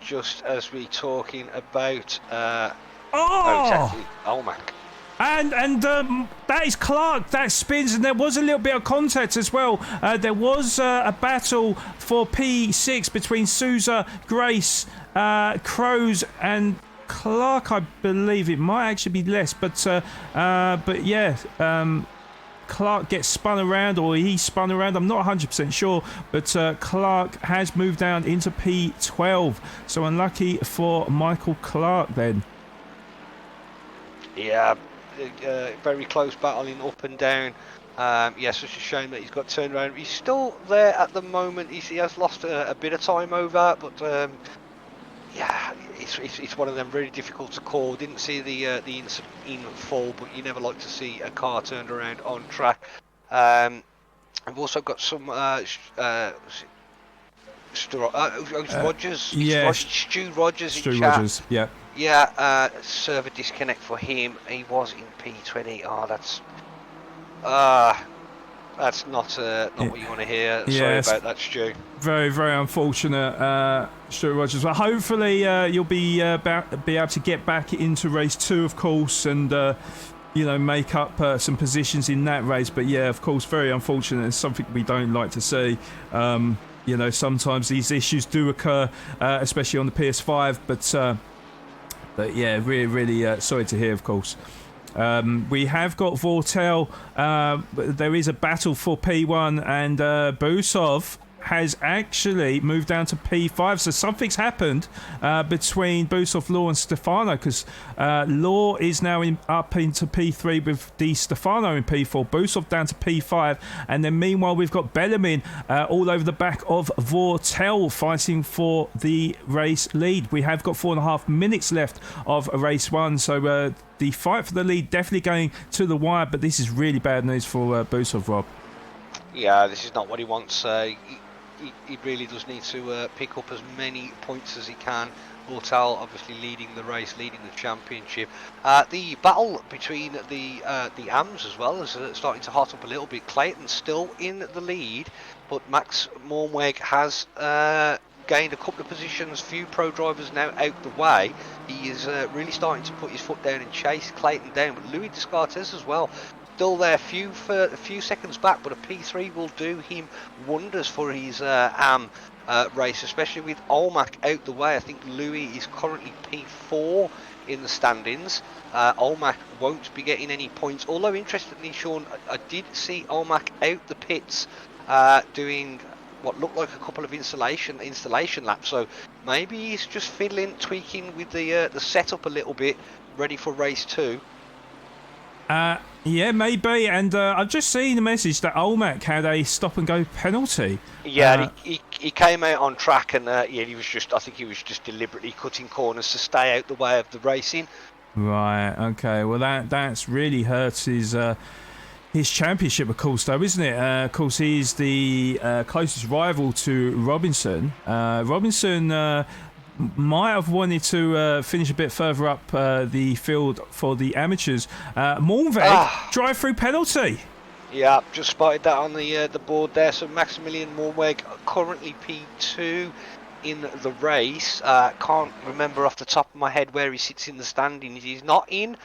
S2: Just as we're talking about
S1: exactly,
S2: Olmac.
S1: And that is Clark that spins, and there was a little bit of contact as well. There was a battle for P6 between Souza, Grace, Crows and Clark. I believe it might actually be less, but Clark gets spun around, or he spun around. I'm not 100% sure, but Clark has moved down into P12. So unlucky for Michael Clark then.
S2: Yeah. Very close battling up and down. Such a shame that he's got turned around. He's still there at the moment. He has lost a bit of time over, but it's one of them really difficult to call. Didn't see the incident in full, but you never like to see a car turned around on track. I've also got some Rogers. Stu Rogers in chat.
S1: Rogers, yeah.
S2: Yeah, server disconnect for him. He was in P20. That's not what you want to hear. Sorry about that, Stu.
S1: Very, very unfortunate, Stuart Rogers. Well, hopefully you'll be able to get back into race 2, of course, and make up some positions in that race. But yeah, of course, very unfortunate. It's something we don't like to see. Sometimes these issues do occur, especially on the PS5. But yeah, really, really sorry to hear, of course. We have got Vortel. There is a battle for P1, and Busov has actually moved down to P5. So something's happened between Busov, Law and Stefano, because Law is now up into P3 with Di Stefano in P4, Busov down to P5, and then meanwhile we've got Bellarmine all over the back of Vortel fighting for the race lead. We have got 4.5 minutes left of race 1, so the fight for the lead definitely going to the wire, but this is really bad news for Busov, Rob.
S2: Yeah, this is not what he wants. He really does need to pick up as many points as he can. Vortel obviously leading the race, leading the championship. The battle between the AMs as well is starting to hot up a little bit. Clayton's still in the lead, but Max Mornweg has gained a couple of positions. Few pro drivers now out the way. He is really starting to put his foot down and chase Clayton down. But Louis Descartes as well, still there, a few seconds back, but a P3 will do him wonders for his AM race, especially with Olmac out the way. I think Louis is currently P4 in the standings. Olmac won't be getting any points, although interestingly, Sean, I did see Olmac out the pits doing what looked like a couple of installation laps, so maybe he's just fiddling, tweaking with the setup a little bit, ready for race 2.
S1: Yeah, maybe. And I've just seen a message that Olmac had a stop and go penalty.
S2: Yeah, he came out on track, and I think he was just deliberately cutting corners to stay out the way of the racing.
S1: Right. Okay. Well, that's really hurts his championship, of course, though, isn't it? Of course, he's the closest rival to Robinson. Robinson might have wanted to finish a bit further up the field for the amateurs. Mornweg, drive-through penalty.
S2: Yeah, just spotted that on the board there. So Maximilian Mornweg currently P2 in the race. Can't remember off the top of my head where he sits in the standings. He's not in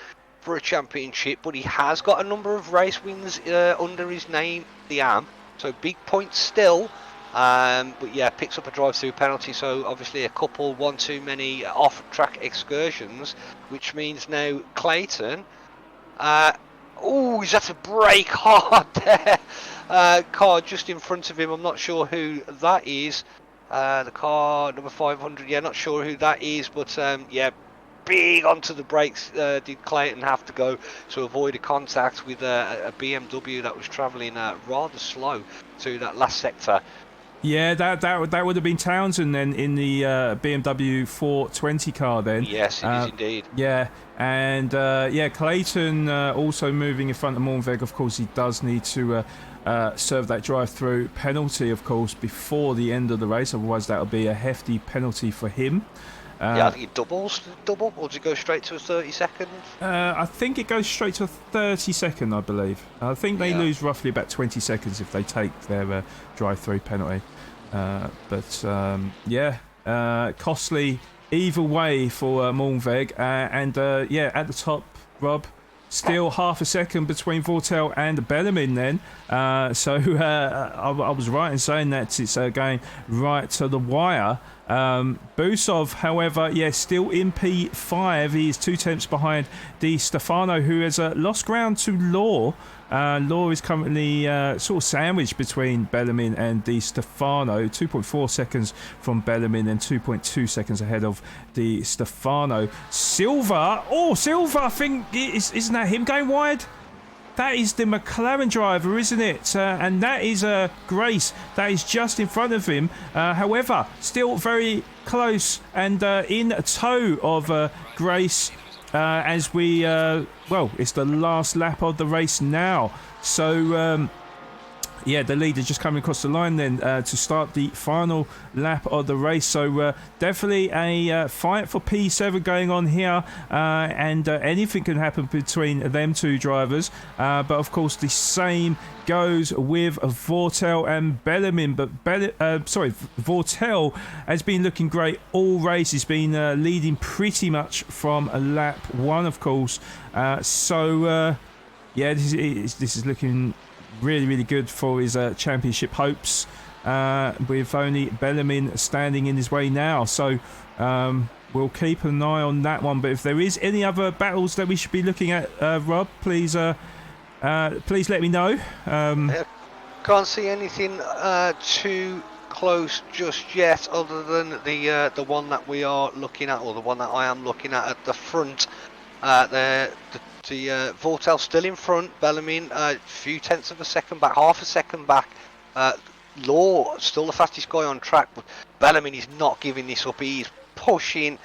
S2: for a championship, but he has got a number of race wins under his name, the AM. So big points still. But yeah, picks up a drive-through penalty, so obviously a couple, one too many off-track excursions, which means now Clayton. He's had to brake hard there. Car just in front of him. I'm not sure who that is. The car number 500. Yeah, not sure who that is, but yeah, big onto the brakes. Did Clayton have to go to avoid a contact with a BMW that was travelling rather slow to that last sector.
S1: Yeah, that would have been Townsend then in the BMW 420 car then.
S2: Yes, it is indeed.
S1: Yeah, and yeah, Clayton also moving in front of Moornweg. Of course, he does need to serve that drive-through penalty, of course, before the end of the race. Otherwise, that would be a hefty penalty for him.
S2: Yeah, I think it double, or does it go straight to a 30-second?
S1: I think it goes straight to a 30-second, I believe. I think they lose roughly about 20 seconds if they take their drive-through penalty. Yeah, costly either way for Moornweg. Yeah, at the top, Rob, still half a second between Vortel and Bellarmine then. So I was right in saying that it's going right to the wire. Busov, however, still in P5. He is 2 tenths behind Di Stefano, who has lost ground to Law. Law is currently sort of sandwiched between Bellarmine and Di Stefano. 2.4 seconds from Bellarmine and 2.2 seconds ahead of Di Stefano. Silva, I think, isn't that him going wide? That is the McLaren driver, isn't it? And that is Grace. That is just in front of him. However, still very close and in tow of Grace as we... it's the last lap of the race now. So... yeah, the leader just coming across the line then to start the final lap of the race. So definitely a fight for P7 going on here, and anything can happen between them two drivers. But of course, the same goes with Vortel and Bellarmine. But Vortel has been looking great all race. He's been leading pretty much from lap 1, of course. Yeah, this is looking really, really good for his championship hopes, with only Bellarmine standing in his way now. So we'll keep an eye on that one. But if there is any other battles that we should be looking at, Rob, please let me know.
S2: Can't see anything too close just yet, other than the one that we are looking at, or the one that I am looking at the front. The Vortel still in front, Bellarmine a few tenths of a second back, half a second back. Law still the fastest guy on track, but Bellarmine is not giving this up. He's pushing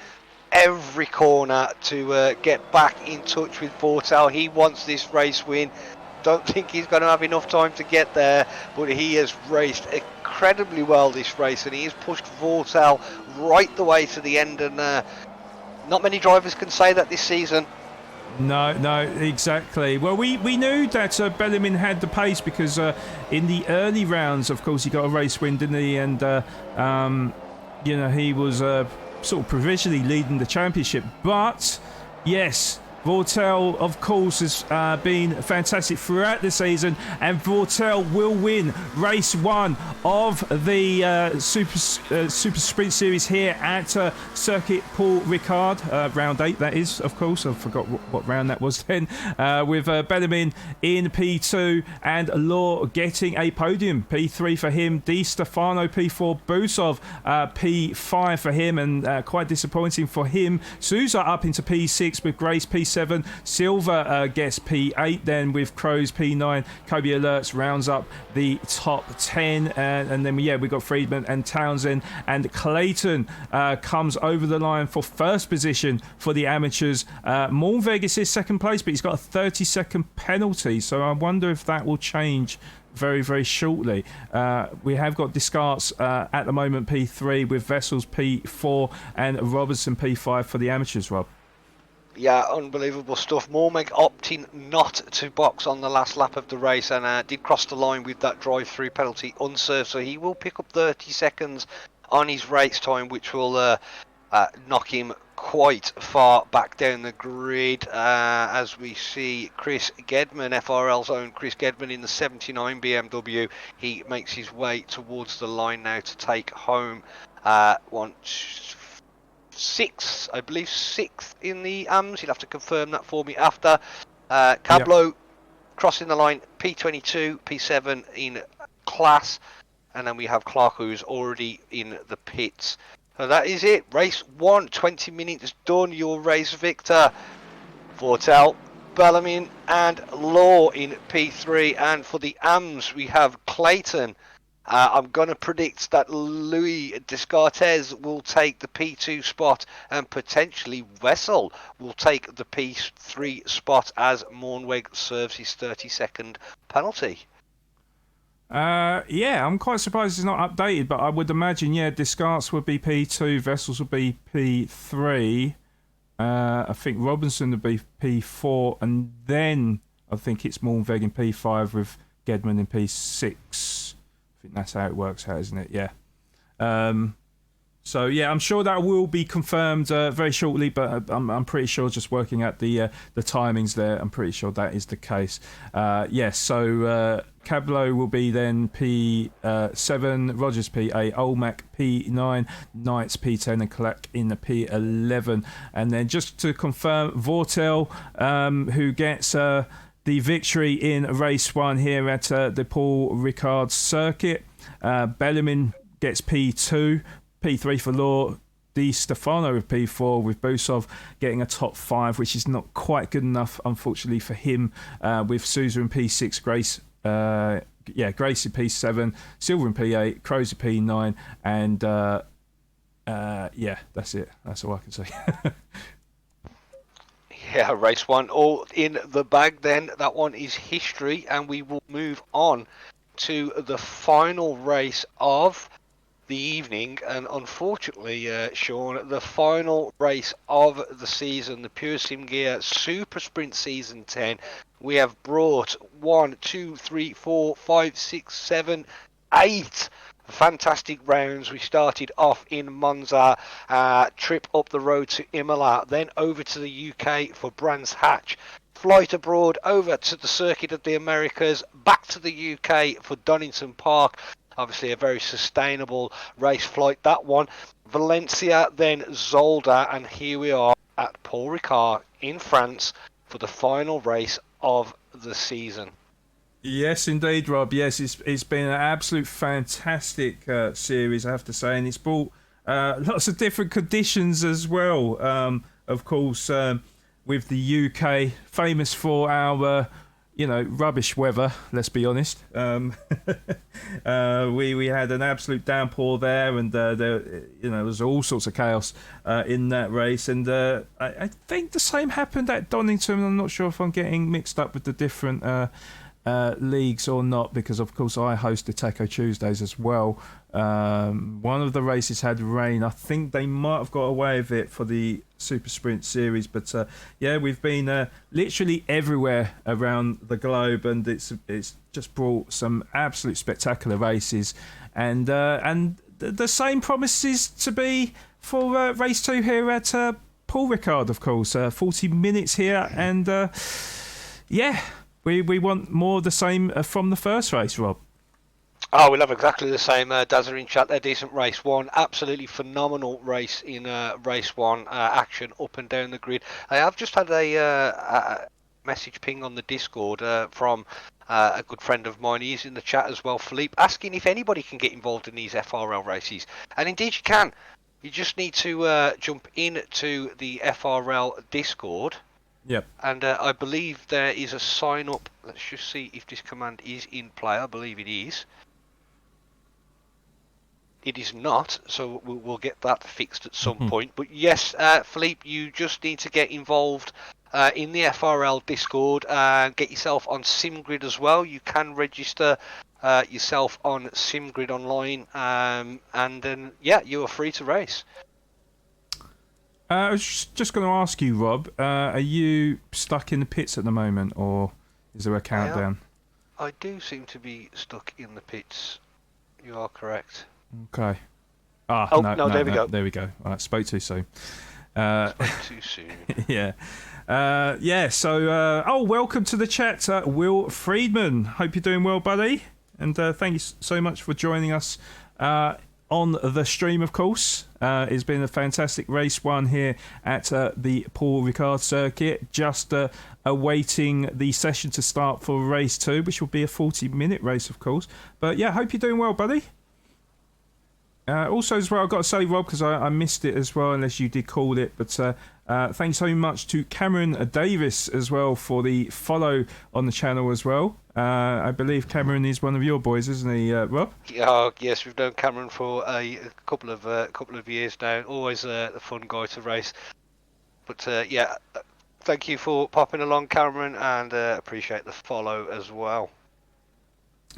S2: every corner to get back in touch with Vortel. He wants this race win. Don't think he's going to have enough time to get there, but he has raced incredibly well this race, and he has pushed Vortel right the way to the end, and not many drivers can say that this season.
S1: No, exactly. Well, we knew that Bellarmine had the pace because in the early rounds, of course, he got a race win, didn't he? And, he was sort of provisionally leading the championship. But, yes, Vortel, of course, has been fantastic throughout the season, and Vortel will win race 1 of the Super Sprint Series here at Circuit Paul Ricard. Round 8, that is, of course. I forgot what round that was then. With Bellarmine in P2 and Law getting a podium. P3 for him. Di Stefano P4. Busov P5 for him, and quite disappointing for him. Souza up into P6 with Grace P7. Silva gets P8 then with Crows P9. Kobe Alerts rounds up the top 10, and then we got Friedman and Townsend, and Clayton comes over the line for first position for the amateurs. Moornweg is his second place, but he's got a 30-second penalty, so I wonder if that will change very, very shortly. We have got Descartes at the moment P3 with Vessels P4 and Robertson P5 for the amateurs, Rob.
S2: Yeah, unbelievable stuff. Moornweg opting not to box on the last lap of the race, and did cross the line with that drive-through penalty unserved, so he will pick up 30 seconds on his race time, which will knock him quite far back down the grid, as we see Chris Gedman, FRL's own Chris Gedman, in the 79 BMW. He makes his way towards the line now to take home sixth, I believe, sixth in the AMS. You'll have to confirm that for me after. Cablo crossing the line, P22, P7 in class, and then we have Clark, who's already in the pits. So that is it. Race 1, 20 minutes done. Your race victor, Vortel, Bellarmine and Law in P3. And for the AMS, we have Clayton. I'm going to predict that Louis Descartes will take the P2 spot, and potentially Wessel will take the P3 spot as Mornweg serves his 30-second penalty.
S1: Yeah, I'm quite surprised it's not updated, but I would imagine, Descartes would be P2, Vessels would be P3. I think Robinson would be P4, and then I think it's Mornweg in P5 with Gedman in P6. I think that's how it works out, isn't it? Yeah. So yeah, I'm sure that will be confirmed very shortly, but I'm pretty sure, just working at the timings there, I'm pretty sure that is the case. Yes, so Cablo will be then P7, Rogers P8, Olmac P9, Knights P10, and Kalak in the P11. And then just to confirm, Vortel, who gets the victory in race 1 here at the Paul Ricard circuit. Bellarmine gets P2, P3 for Law, Di Stefano with P4, with Busov getting a top 5, which is not quite good enough, unfortunately, for him, with Sousa in P6, Grace in P7, Silver in P8, Crows in P9, and that's it. That's all I can say.
S2: Yeah, race 1 all in the bag then. That one is history, and we will move on to the final race of the evening. And unfortunately, Sean, the final race of the season, the Pure Sim Gear Super Sprint Season 10. We have brought 1, 2, 3, 4, 5, 6, 7, 8 fantastic rounds. We started off in Monza, trip up the road to Imola, then over to the UK for Brands Hatch, flight abroad over to the Circuit of the Americas, back to the UK for Donington Park. Obviously a very sustainable race flight, that one. Valencia, then Zolder, and here we are at Paul Ricard in France for the final race of the season.
S1: Yes, indeed, Rob. Yes, it's been an absolute fantastic series, I have to say, and it's brought lots of different conditions as well. Of course, with the UK, famous for our rubbish weather. Let's be honest. We had an absolute downpour there, and there was all sorts of chaos in that race. And I think the same happened at Donington. I'm not sure if I'm getting mixed up with the different leagues or not, because of course I host the Taco Tuesdays as well. One of the races had rain. I think they might have got away with it for the Super Sprint Series, but we've been literally everywhere around the globe, and it's just brought some absolute spectacular races, and the same promises to be for race 2 here at Paul Ricard, of course. 40 minutes here, and we want more of the same from the first race, Rob.
S2: Oh, we'll have exactly the same. Dazza in chat there. Decent race 1. Absolutely phenomenal race in race 1. Action up and down the grid. I've just had a message ping on the Discord from a good friend of mine. He's in the chat as well, Philippe, asking if anybody can get involved in these FRL races. And indeed you can. You just need to jump into the FRL Discord.
S1: Yep.
S2: And I believe there is a sign up. Let's just see if this command is in play. I believe it is. It is not, so we'll get that fixed at some point. But yes, Philippe, you just need to get involved in the FRL Discord and get yourself on SimGrid as well. You can register yourself on SimGrid online, and then you are free to race.
S1: I was just going to ask you, Rob, are you stuck in the pits at the moment, or is there a countdown?
S2: I do seem to be stuck in the pits. You are correct.
S1: Okay. Ah,
S2: Oh,
S1: no,
S2: no,
S1: no,
S2: there we
S1: no,
S2: go.
S1: there we go. All right, spoke too soon.
S2: Spoke too soon.
S1: Yeah. Yeah, so, welcome to the chat, Will Friedman. Hope you're doing well, buddy. And thank you so much for joining us on the stream, of course. It's been a fantastic race one here at the Paul Ricard circuit. Just awaiting the session to start for race 2, which will be a 40-minute race, of course. But yeah, hope you're doing well, buddy. Also, as well, I've got to say, Rob, because I missed it as well, unless you did call it. But thanks so much to Cameron Davis as well for the follow on the channel as well. I believe Cameron is one of your boys, isn't he, Rob?
S2: Oh, yes, we've known Cameron for a couple of years now. Always a fun guy to race. But yeah, thank you for popping along, Cameron, and appreciate the follow as well.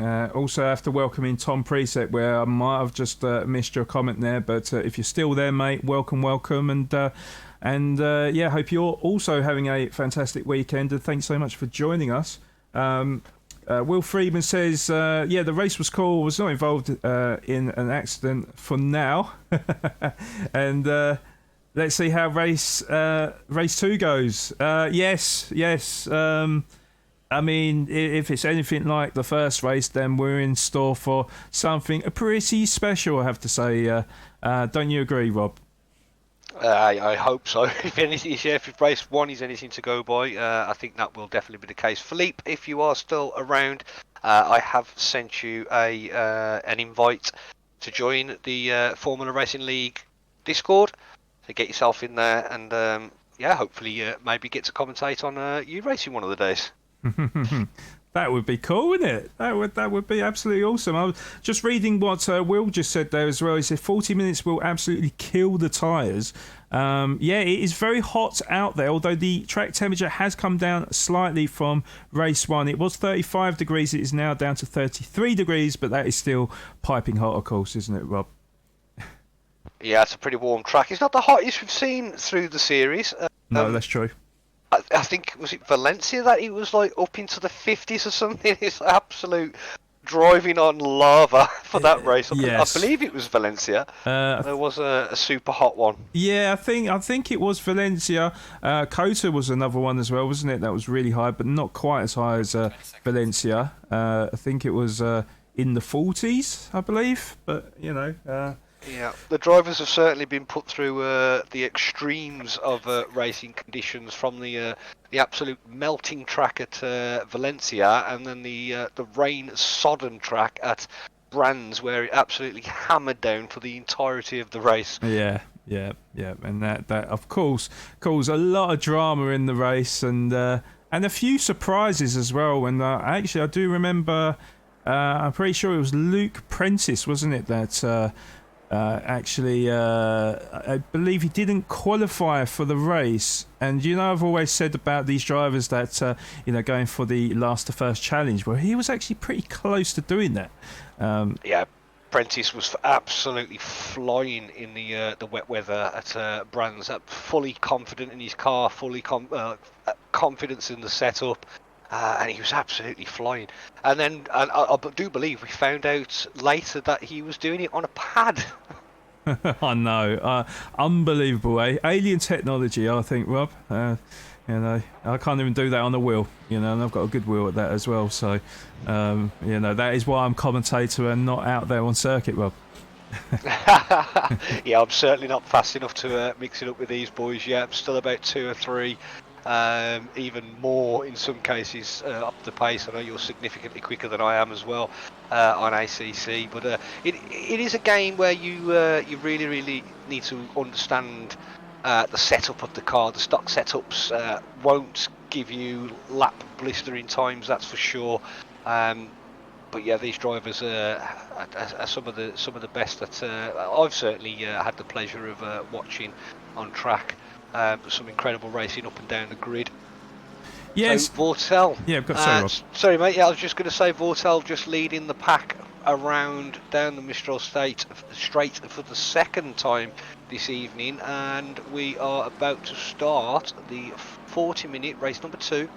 S1: Also, I have to welcome in Tom Preset, where I might have just missed your comment there, but if you're still there, mate, welcome, and yeah, hope you're also having a fantastic weekend, and thanks so much for joining us. Will Friedman says, yeah, the race was cool, was not involved in an accident for now, and let's see how race 2 goes. Yes. I mean, if it's anything like the first race, then we're in store for something pretty special, I have to say. Don't you agree, Rob?
S2: I hope so. If race 1 is anything to go by, I think that will definitely be the case. Philippe, if you are still around, I have sent you an invite to join the Formula Racing League Discord. So get yourself in there and, yeah, hopefully maybe get to commentate on you racing one of the days.
S1: That would be cool, wouldn't it? That would be absolutely awesome. I was just reading what Will just said there as well. He said 40 minutes will absolutely kill the tyres. Yeah, it is very hot out there, although the track temperature has come down slightly from race 1. It was 35 degrees, it is now down to 33 degrees, but that is still piping hot, of course, isn't it, Rob?
S2: Yeah, it's a pretty warm track. It's not the hottest we've seen through the series.
S1: No, that's true.
S2: I think, was it Valencia that it was like up into the 50s or something? It's absolute driving on lava for that race.
S1: Yes.
S2: I believe it was Valencia. There was a super hot one.
S1: Yeah, I think it was Valencia. Cota was another one as well, wasn't it? That was really high, but not quite as high as Valencia. I think it was in the 40s, I believe. But, you know...
S2: Yeah, the drivers have certainly been put through the extremes of racing conditions, from the absolute melting track at Valencia, and then the rain-sodden track at Brands, where it absolutely hammered down for the entirety of the race.
S1: Yeah, and that of course caused a lot of drama in the race, and a few surprises as well. And actually, I do remember, I'm pretty sure it was Luke Prentice, wasn't it, that... I believe he didn't qualify for the race, and you know I've always said about these drivers that going for the last to first challenge, well, he was actually pretty close to doing that.
S2: Yeah, Prentice was absolutely flying in the wet weather at Brands, fully confident in his car, fully confidence in the setup. And he was absolutely flying. And then I do believe we found out later that he was doing it on a pad.
S1: I know. Unbelievable, eh? Alien technology, I think, Rob. I can't even do that on a wheel, and I've got a good wheel at that as well. So, that is why I'm commentator and not out there on circuit, Rob.
S2: Yeah, I'm certainly not fast enough to mix it up with these boys yet. I'm still about 2 or 3. Even more in some cases up the pace. I know you're significantly quicker than I am as well on ACC, but it is a game where you really need to understand the setup of the car. The stock setups won't give you lap blistering times, that's for sure. But yeah, these drivers are some of the best that I've certainly had the pleasure of watching on track. Some incredible racing up and down the grid.
S1: Yes.
S2: So Vortel.
S1: Yeah,
S2: sorry, mate. Yeah, I was just going to say Vortel just leading the pack around down the Mistral Straight for the second time this evening, and we are about to start the 40-minute race number 2.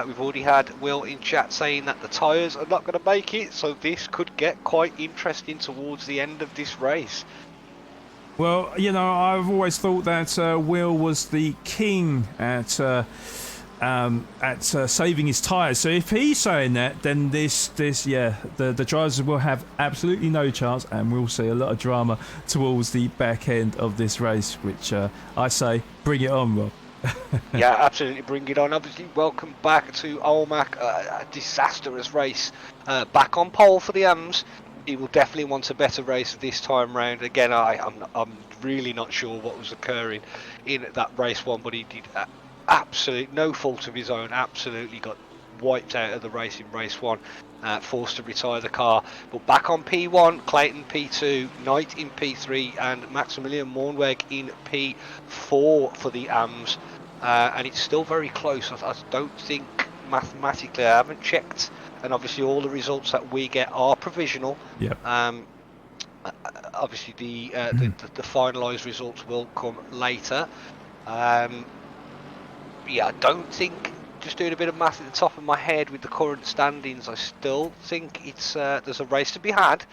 S2: We've already had Will in chat saying that the tyres are not going to make it, so this could get quite interesting towards the end of this race.
S1: Well, you know, I've always thought that Will was the king at saving his tyres. So if he's saying that, then the drivers will have absolutely no chance, and we'll see a lot of drama towards the back end of this race, which I say, bring it on, Rob.
S2: Yeah, absolutely, bring it on. Obviously, welcome back to Olmac, a disastrous race. Back on pole for the AMs. He will definitely want a better race this time round. Again, I'm really not sure what was occurring in that race one, but he did absolutely no fault of his own. Absolutely got wiped out of the race in race one, forced to retire the car. But back on P1, Clayton P2, Knight in P3, and Maximilian Mornweg in P4 for the AMs. And it's still very close. I don't think mathematically, I haven't checked. And obviously all the results that we get are provisional.
S1: Yep.
S2: Obviously the finalised results will come later. Yeah, I don't think, just doing a bit of math at the top of my head with the current standings, I still think it's there's a race to be had.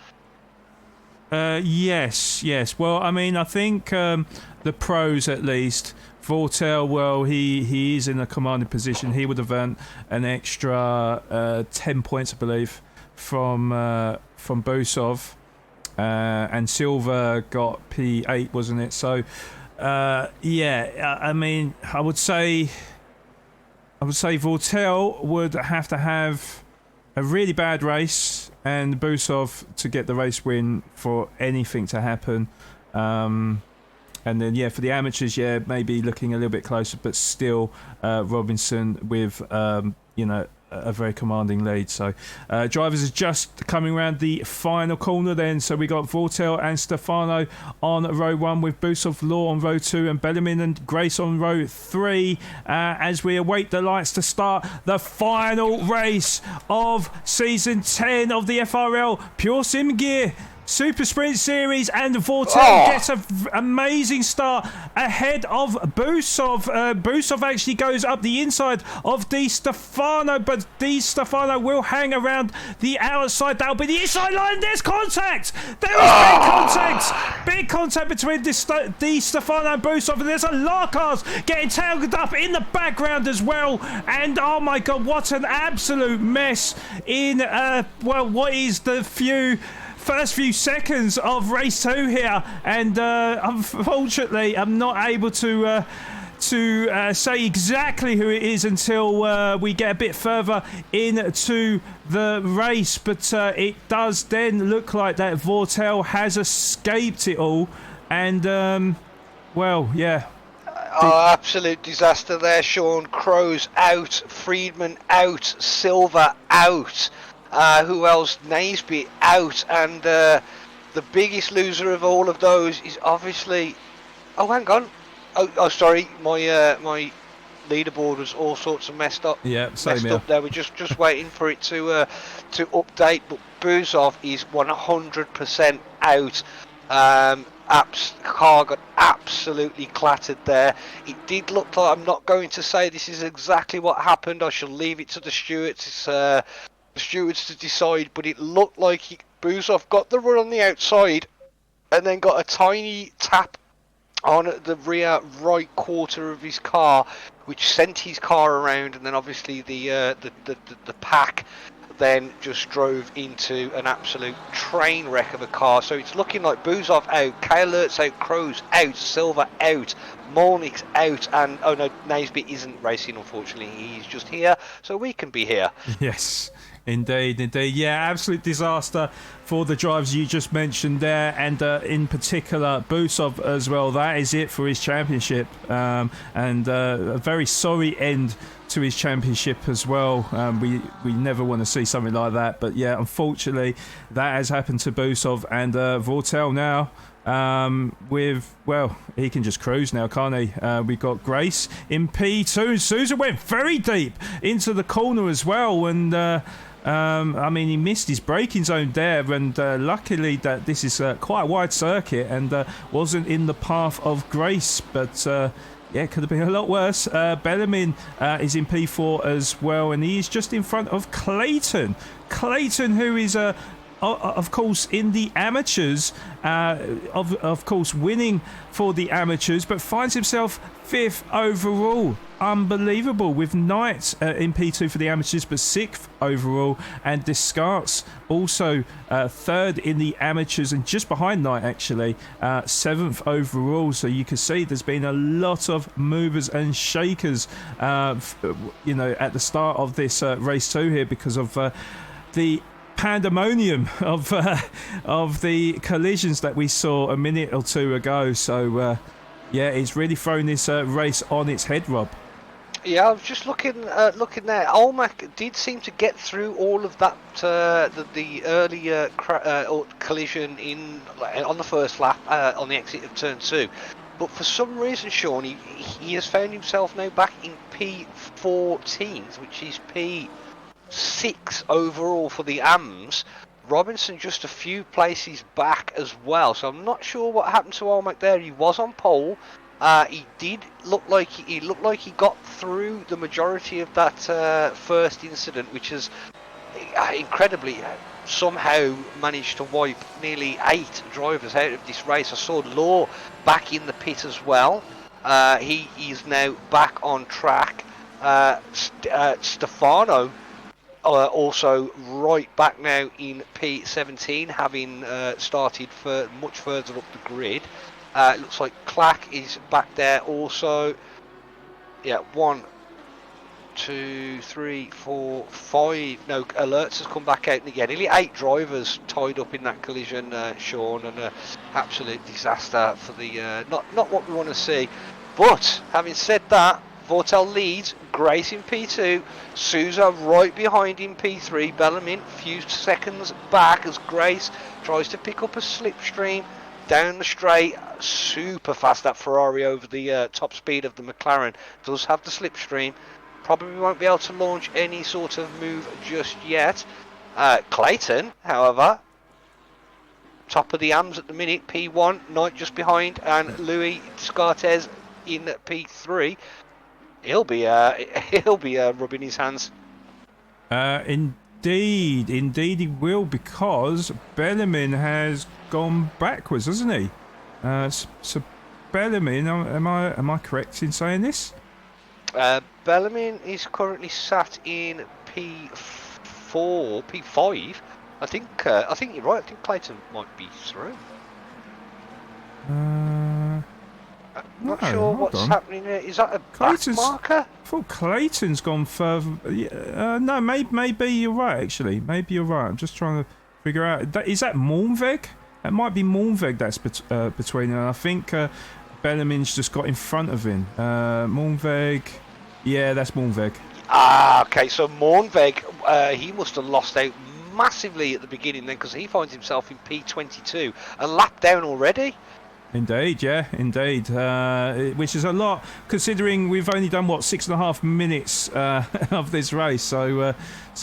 S1: Yes. Well, I mean, I think the pros at least. Vortel, well, he is in a commanding position. He would have earned an extra 10 points, I believe, from Busov, and Silva got P8, wasn't it? So, yeah, I mean, I would say Vortel would have to have a really bad race and Busov to get the race win for anything to happen. And then, yeah, for the amateurs, yeah, maybe looking a little bit closer, but still Robinson with, a very commanding lead. So drivers are just coming around the final corner then. So we got Vortel and Stefano on row 1 with Busov, Law on row 2 and Bellarmine and Grace on row 3 as we await the lights to start the final race of season 10 of the FRL Pure Sim Gear Super Sprint Series, and Vortel gets an amazing start ahead of Busov. Busov actually goes up the inside of Di Stefano, but Di Stefano will hang around the outside. That'll be the inside line. There's contact. There is big contact between Di Stefano and Busov, and there's a lot of cars getting tangled up in the background as well. And oh my God, what an absolute mess in what is the first few seconds of race 2 here, and unfortunately I'm not able to say exactly who it is until we get a bit further into the race, but it does then look like that Vortel has escaped it all, and yeah.
S2: Absolute disaster there, Sean. Crowes out, Friedman out, Silva out. Who else? Naisby out, and the biggest loser of all of those is obviously. Oh, hang on. Oh, sorry. My leaderboard was all sorts of messed up.
S1: Yeah, same
S2: messed
S1: here.
S2: up there. We're just waiting for it to update. But Busov is 100% out. Car got absolutely clattered there. It did look like, I'm not going to say this is exactly what happened. I shall leave it to the stewards. Stewards to decide, but it looked like Busov got the run on the outside and then got a tiny tap on the rear right quarter of his car, which sent his car around, and then obviously the pack then just drove into an absolute train wreck of a car. So it's looking like Busov out, Kyle Lurtz out, Crowes out, Silva out, Molnick's out, and oh no, Naisby isn't racing, unfortunately. He's just here so we can be here.
S1: Yes. Indeed. Yeah, absolute disaster for the drivers you just mentioned there, and in particular Busov as well. That is it for his championship, and a very sorry end to his championship as well. We never want to see something like that, but yeah, unfortunately that has happened to Busov, and Vortel now he can just cruise now, can't he? We've got Grace in P2. Sousa went very deep into the corner as well, and I mean, he missed his braking zone there, and luckily that this is quite a wide circuit and wasn't in the path of Grace, but yeah, it could have been a lot worse. Bellarmine is in P4 as well, and he is just in front of Clayton, who is of course, in the amateurs, of course, winning for the amateurs, but finds himself 5th overall. Unbelievable, with Knight in P2 for the amateurs, but 6th overall, and Descartes also 3rd in the amateurs, and just behind Knight actually, 7th overall. So you can see there's been a lot of movers and shakers, at the start of this race 2 here, because of the pandemonium of the collisions that we saw a minute or two ago. So it's really thrown this race on its head, Rob.
S2: Yeah, I was just looking there. Olmec did seem to get through all of that, the earlier collision on the first lap on the exit of turn 2. But for some reason, Sean, he has found himself now back in P14, which is P6 overall for the AMs. Robinson just a few places back as well. So I'm not sure what happened to Olmec there. He was on pole. He did look like he got through the majority of that first incident, which has incredibly somehow managed to wipe nearly 8 drivers out of this race. I saw Law back in the pit as well. He is now back on track. Stefano also right back now in P17, having started much further up the grid. It looks like Clack is back there also. Yeah, 1, 2, 3, 4, 5. No, Alerts has come back out again. Nearly 8 drivers tied up in that collision, Sean, and absolute disaster for the not what we want to see. But having said that, Vortel leads, Grace in P2, Souza right behind in P3, Bellarmine few seconds back as Grace tries to pick up a slipstream down the straight. Super fast that Ferrari over the top speed of the McLaren. Does have the slipstream. Probably won't be able to launch any sort of move just yet. Clayton, however, top of the AMs at the minute, P1, Knight just behind, and Louis Descartes in P3. He'll be rubbing his hands.
S1: Indeed he will, because Bellarmine has gone backwards, hasn't he? So Bellarmine, am I correct in saying this?
S2: Bellarmine is currently sat in P4, P5. I think you're right. I think Clayton might be through. Not sure what's happening there. Is that a back marker?
S1: I thought Clayton's gone further. No, maybe you're right, actually. Maybe you're right. I'm just trying to figure out. Is that Malmveg? It might be Malmveg that's between them. I think Bellarmine's just got in front of him. Malmveg. Yeah, that's Malmveg.
S2: Okay. So Malmveg, he must have lost out massively at the beginning then, because he finds himself in P22, a lap down already.
S1: Indeed, yeah, indeed. Which is a lot, considering we've only done 6.5 minutes of this race. So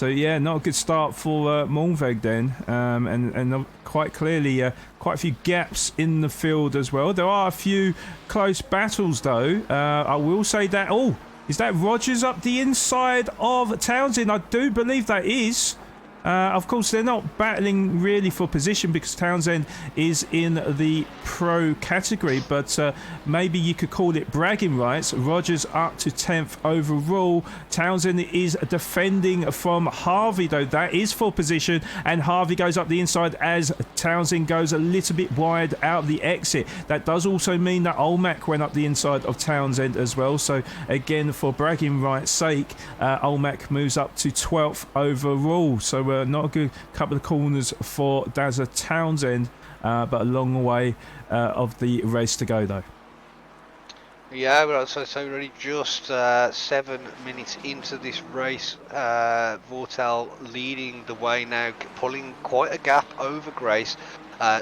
S1: yeah, not a good start for Malmveg then, and quite clearly quite a few gaps in the field as well. There are a few close battles though. I will say that. Oh, is that Rogers up the inside of Townsend? I do believe that is. Of course, they're not battling really for position because Townsend is in the pro category, but maybe you could call it bragging rights. Rogers up to 10th overall. Townsend is defending from Harvey, though. That is for position, and Harvey goes up the inside as Townsend goes a little bit wide out of the exit. That does also mean that Olmec went up the inside of Townsend as well. So, again, for bragging rights' sake, Olmec moves up to 12th overall. So, not a good couple of corners for Dazza Townsend, but a long way of the race to go though.
S2: Yeah, well, so really just 7 minutes into this race, Vortel leading the way now, pulling quite a gap over Grace.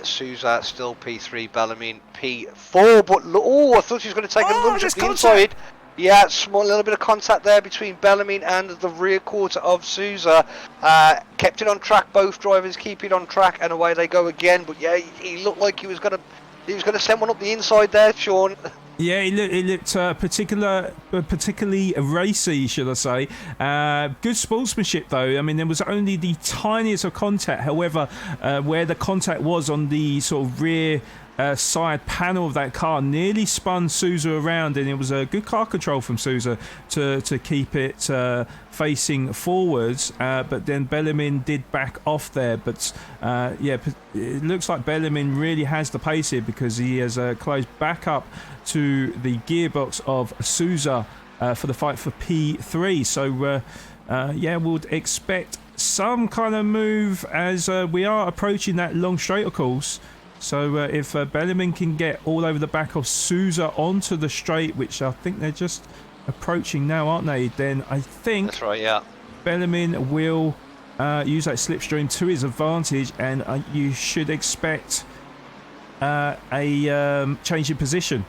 S2: Souza still P3, Bellarmine P4, but I thought she was going to take a lunge at the inside. Yeah, small little bit of contact there between Bellarmine and the rear quarter of Souza. Kept it on track. Both drivers keep it on track, and away they go again. But yeah, he looked like he was going to send one up the inside there, Sean.
S1: Yeah, it looked particularly racy, should I say. Good sportsmanship, though. I mean, there was only the tiniest of contact. However, where the contact was on the sort of rear side panel of that car nearly spun Sousa around, and it was a good car control from Sousa to keep it facing forwards, but then Bellarmine did back off there. But yeah, it looks like Bellarmine really has the pace here, because he has closed back up to the gearbox of Sousa for the fight for P3. So yeah, we'll expect some kind of move as we are approaching that long straight, of course. So if Bellarmine can get all over the back of Sousa onto the straight, which I think they're just approaching now, aren't they? Then I think
S2: that's right, yeah.
S1: Bellarmine will use that slipstream to his advantage, and you should expect a change in position.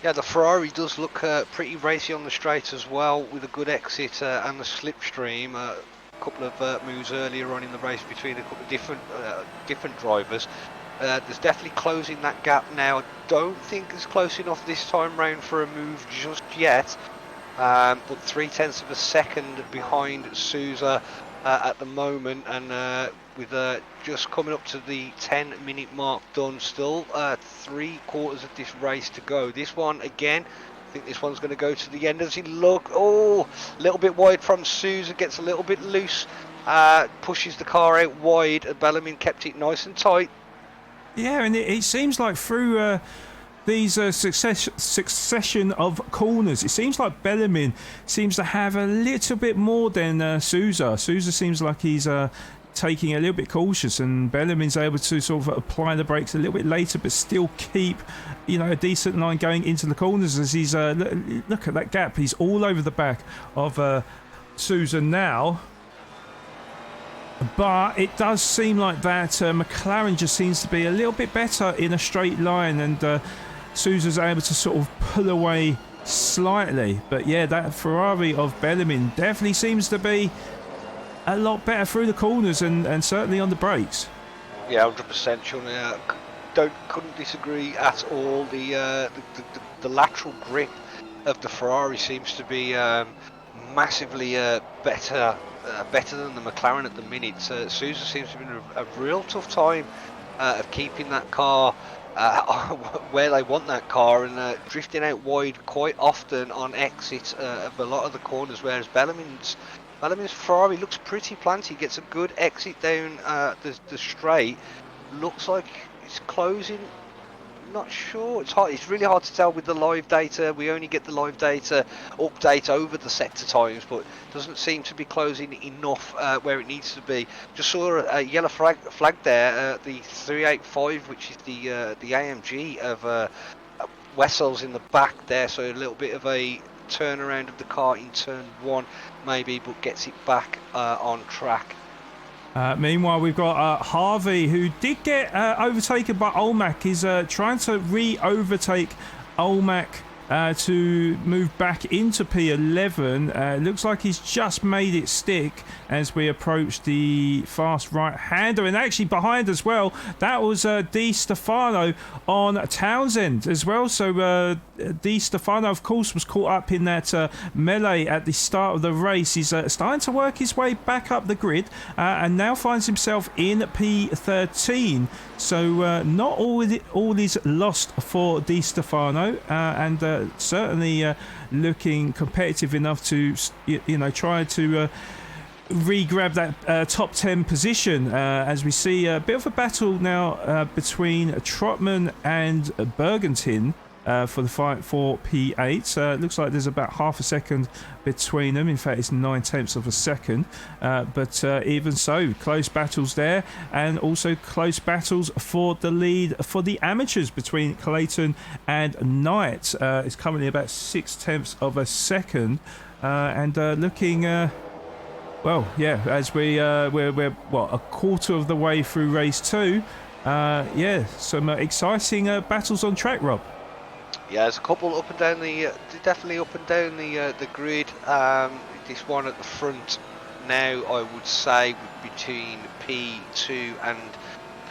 S2: Yeah, the Ferrari does look pretty racy on the straight as well, with a good exit and the slipstream. A couple of moves earlier on in the race between a couple of different drivers. There's definitely closing that gap now. I don't think it's close enough this time round for a move just yet, but 0.3 of a second behind Sousa at the moment, and with just coming up to the 10-minute mark done, still 3/4 of this race to go. This one again, I think this one's going to go to the end. Does he look? Oh, a little bit wide from Sousa, gets a little bit loose, pushes the car out wide. Bellarmine kept it nice and tight.
S1: Yeah, and it seems like through these succession of corners, it seems like Bellarmine seems to have a little bit more than Sousa. Sousa seems like he's taking a little bit cautious, and Bellarmine's able to sort of apply the brakes a little bit later, but still keep, you know, a decent line going into the corners. As he's look at that gap, he's all over the back of Sousa now. But it does seem like that McLaren just seems to be a little bit better in a straight line, and Sousa's able to sort of pull away slightly. But yeah, that Ferrari of Bellarmine definitely seems to be a lot better through the corners and certainly on the brakes.
S2: Yeah, 100%, Sean. Couldn't disagree at all. The lateral grip of the Ferrari seems to be massively better than the McLaren at the minute. Sousa seems to be in a real tough time of keeping that car where they want that car, and drifting out wide quite often on exit of a lot of the corners, whereas Bellarmine's Ferrari looks pretty planty. Gets a good exit down the straight. Looks like it's closing. Not sure. It's really hard to tell with the live data. We only get the live data update over the sector times, but doesn't seem to be closing enough where it needs to be. Just saw a yellow flag there, the 385, which is the AMG of Wessels in the back there. So a little bit of a turnaround of the car in turn one, maybe, but gets it back on track.
S1: Meanwhile, we've got Harvey, who did get overtaken by Olmak. He's trying to re-overtake Olmak to move back into P11. Looks like he's just made it stick as we approach the fast right-hander. And actually behind as well, that was Di Stefano on Townsend as well. So Di Stefano, of course, was caught up in that melee at the start of the race. He's starting to work his way back up the grid and now finds himself in P13. So not all is lost for Di Stefano, and certainly looking competitive enough to try to re-grab that top 10 position, as we see a bit of a battle now between Trotman and Bergentin for the fight for P8. Looks like there's about half a second between them. In fact, it's 9/10 of a second. But even so, close battles there, and also close battles for the lead for the amateurs between Clayton and Knight. It's currently about 6/10 of a second, and looking. Well, yeah, as we're what, a quarter of the way through race 2. Yeah, some exciting battles on track, Rob.
S2: Yeah, there's a couple up and down definitely up and down the grid. This one at the front now, I would say, between P2 and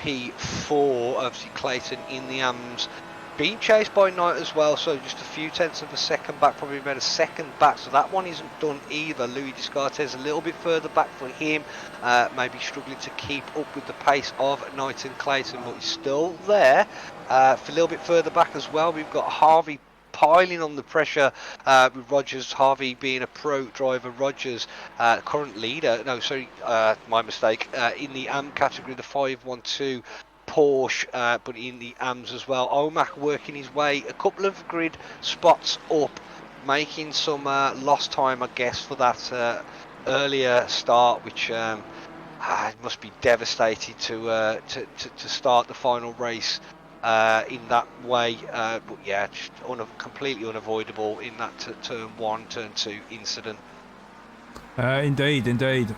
S2: P4. Obviously, Clayton in the AMS being chased by Knight as well, so just a few tenths of a second back, probably about a second back, so that one isn't done either. Louis Descartes a little bit further back for him, maybe struggling to keep up with the pace of Knight and Clayton, but he's still there. For a little bit further back as well, we've got Harvey piling on the pressure with Rogers. Harvey being a pro driver. Rogers, current leader, no sorry, my mistake, in the AM category, the 512 Porsche, but in the AMs as well. Omac working his way a couple of grid spots up, making some lost time, I guess, for that earlier start, which must be devastating to start the final race in that way, but yeah, just completely unavoidable in that turn 1, turn 2 incident.
S1: Indeed.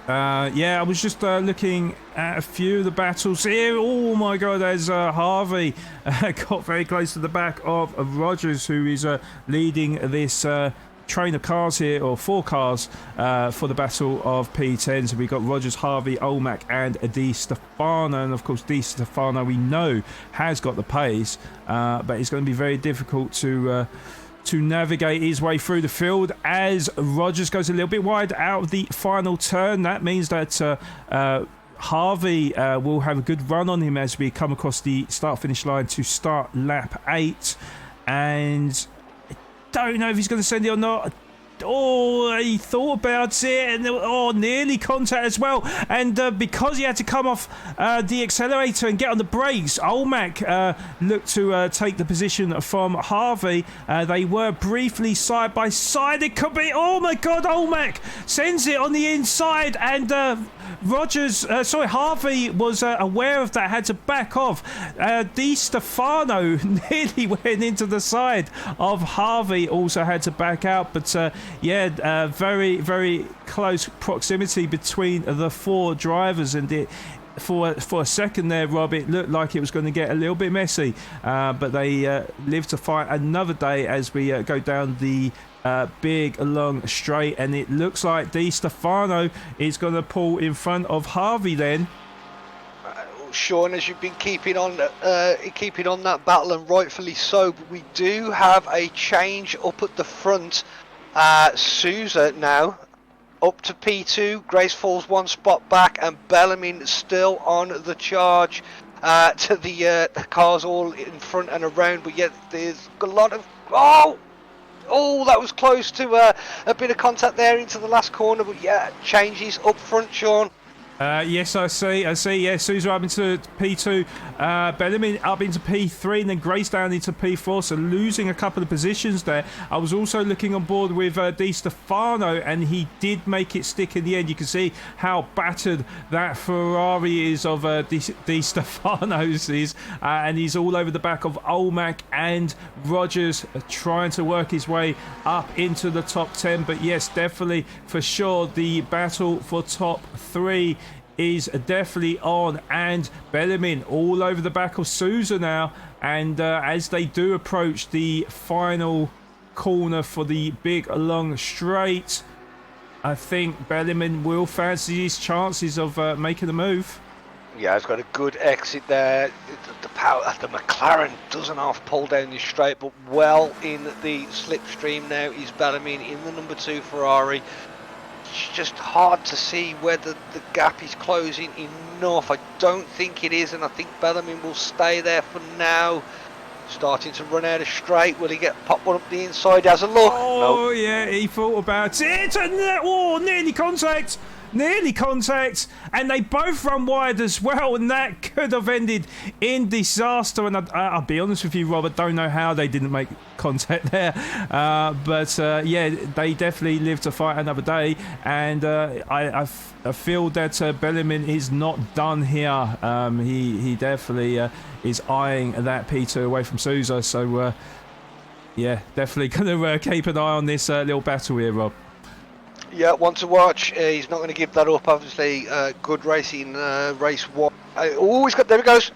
S1: Yeah, I was just looking at a few of the battles here. Oh my God, there's Harvey got very close to the back of Rogers, who is leading this train of cars here, or 4 cars for the battle of P10. So we've got Rogers, Harvey, Olmac and Di Stefano, and of course Di Stefano we know has got the pace, but it's going to be very difficult to navigate his way through the field as Rogers goes a little bit wide out of the final turn. That means that Harvey will have a good run on him as we come across the start-finish line to start lap 8, and I don't know if he's going to send it or not. Oh, he thought about it, and nearly contact as well. And because he had to come off the accelerator and get on the brakes, Olmac looked to take the position from Harvey. They were briefly side by side. It could be, oh my God, Olmac sends it on the inside, and Harvey was aware of that, had to back off. Di Stefano nearly went into the side of Harvey, also had to back out, but very, very close proximity between the 4 drivers, and for a second there, Rob, it looked like it was going to get a little bit messy, but they live to fight another day as we go down the big long straight, and it looks like Di Stefano is going to pull in front of Harvey then.
S2: Sean, as you've been keeping on that battle, and rightfully so, but we do have a change up at the front. Sousa now up to P2, Grace falls 1 spot back, and Bellarmine still on the charge to the cars all in front and around, but yet there's a lot of that was close to a bit of contact there into the last corner, but yeah, changes up front, Sean.
S1: Yes, I see. Yeah, Sousa up into P2, Bellarmine up into P3, and then Grace down into P4, so losing a couple of positions there. I was also looking on board with Di Stefano, and he did make it stick in the end. You can see how battered that Ferrari is of Di Stefano's is, and he's all over the back of Olmac and Rogers, trying to work his way up into the top 10. But yes, definitely for sure the battle for top 3 is definitely on, and Bellarmine all over the back of Sousa now, and as they do approach the final corner for the big long straight, I think Bellarmine will fancy his chances of making a move.
S2: Yeah, he's got a good exit there. The McLaren doesn't half pull down this straight, but well in the slipstream now is Bellarmine in the number 2 Ferrari. It's just hard to see whether the gap is closing enough. I don't think it is, and I think Bellarmine will stay there for now. Starting to run out of straight. Will he get pop one up the inside? Has a look.
S1: Oh, yeah, he thought about it. Nearly contact, and they both run wide as well, and that could have ended in disaster. And I'll be honest with you, Robert, don't know how they didn't make contact there, but they definitely live to fight another day, and I feel that Bellarmine is not done here. He definitely is eyeing that P2 away from Sousa, so definitely going to keep an eye on this little battle here, Rob.
S2: Yeah, one to watch. He's not going to give that up, obviously. Good racing, race 1. There he goes,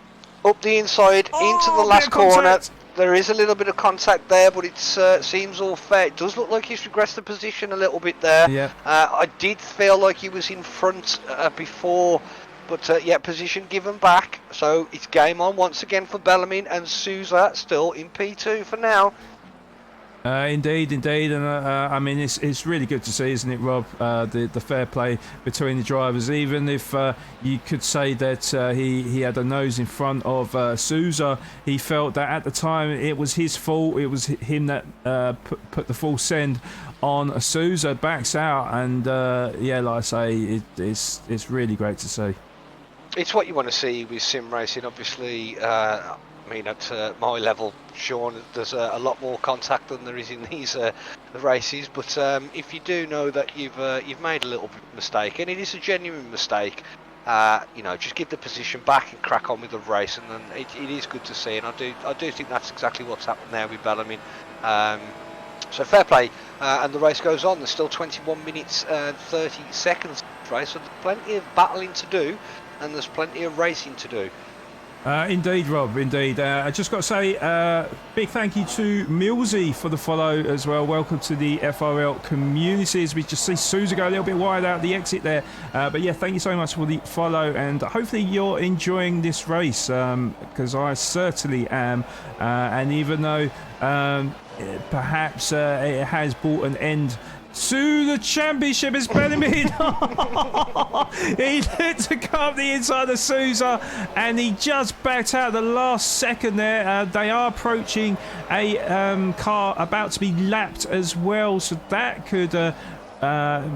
S2: up the inside, into the last corner. There is a little bit of contact there, but it seems all fair. It does look like he's regressed the position a little bit there.
S1: Yeah.
S2: I did feel like he was in front before But yeah, position given back, so it's game on once again for Bellarmine, and Sousa still in P2 for now.
S1: Indeed, and I mean it's really good to see, isn't it, Rob? The fair play between the drivers, even if you could say that he had a nose in front of Sousa. He felt that at the time it was his fault. It was him that put the full send on Sousa, backs out, and yeah, like I say, it's really great to see.
S2: It's what you want to see with sim racing, obviously. I mean, at my level, Sean, there's a lot more contact than there is in these races. But if you do know that you've made a little mistake, and it is a genuine mistake, you know, just give the position back and crack on with the race, and then it is good to see. And I do think that's exactly what's happened there with Bellarmine. So fair play, and the race goes on. There's still 21 minutes and 30 seconds race, so there's plenty of battling to do, and there's plenty of racing to do.
S1: Indeed, Rob, indeed. I just got to say, big thank you to Millsy for the follow as well. Welcome to the FRL community, as we just see Sousa go a little bit wide out the exit there. But yeah, thank you so much for the follow, and hopefully you're enjoying this race, because I certainly am. And even though perhaps it has brought an end to the championship, is Bellarmine. He looked to come up the inside of Sousa, and he just backed out the last second there. They are approaching a car about to be lapped as well, so that could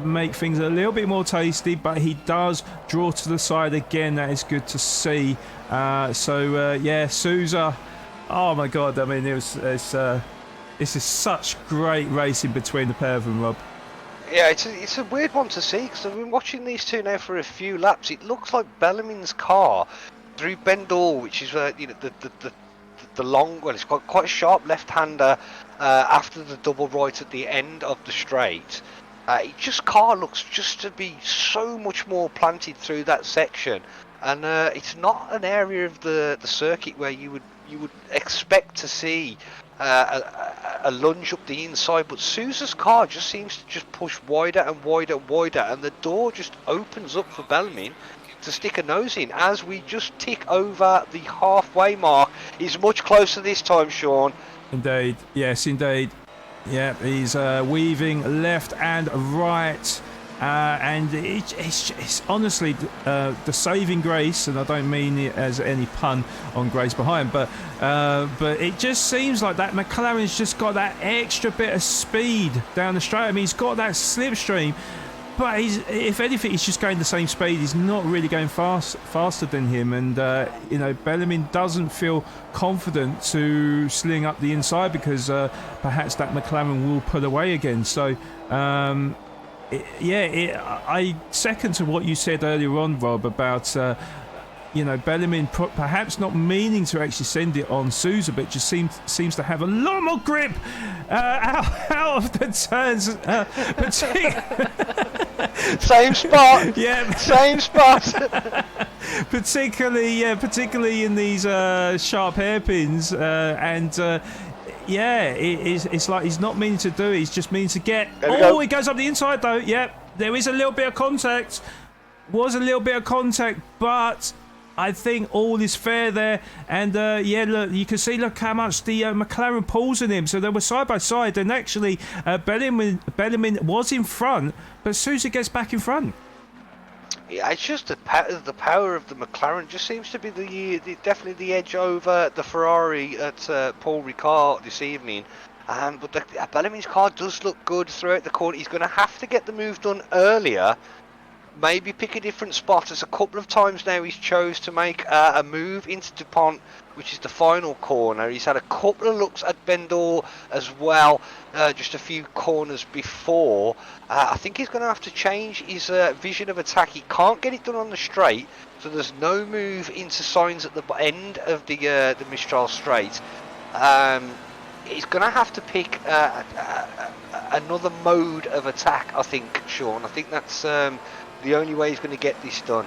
S1: make things a little bit more tasty, but he does draw to the side again. That is good to see. Yeah, Sousa, oh my god, I mean, this is such great racing between the pair of them, Rob.
S2: Yeah, it's a weird one to see, because I've been watching these two now for a few laps. It looks like Bellarmine's car through Bendall, which is you know, the long, well, it's got quite a sharp left-hander after the double right at the end of the straight. Car looks just to be so much more planted through that section, and it's not an area of the circuit where you would expect to see a lunge up the inside, but Sousa's car just seems to just push wider and wider and wider, and the door just opens up for Bellarmine to stick a nose in as we just tick over the halfway mark. He's much closer this time, Sean.
S1: Indeed, yes, indeed. Yeah, he's weaving left and right. And it's honestly the saving grace, and I don't mean it as any pun on Grace behind, but it just seems like that McLaren's just got that extra bit of speed down the straight. I mean, he's got that slipstream, but if anything, he's just going the same speed. He's not really going faster than him, and you know, Bellarmine doesn't feel confident to sling up the inside because perhaps that McLaren will pull away again. So. I second to what you said earlier on, Rob, about you know, Bellarmine perhaps not meaning to actually send it on Sousa, but just seems to have a lot more grip out of the turns.
S2: Same spot.
S1: Yeah,
S2: same spot.
S1: particularly in these sharp hairpins and. Yeah, it's like he's not meaning to do it. He's just meaning to get. Oh, he goes up the inside though. Yep, there is a little bit of contact. Was a little bit of contact, but I think all is fair there. And yeah, look, you can see look how much the McLaren pulls in him. So they were side by side, and actually Bellarmine was in front, but Sousa gets back in front.
S2: Yeah, it's just the power of the McLaren just seems to be definitely the edge over the Ferrari at Paul Ricard this evening. But Bellarmine's car does look good throughout the corner. He's going to have to get the move done earlier. Maybe pick a different spot. There's a couple of times now he's chose to make a move into DuPont, which is the final corner. He's had a couple of looks at Bendall as well, just a few corners before. I think he's going to have to change his vision of attack. He can't get it done on the straight, so there's no move into signs at the end of the Mistral straight. He's going to have to pick another mode of attack, I think, Sean. I think that's the only way he's going to get this done.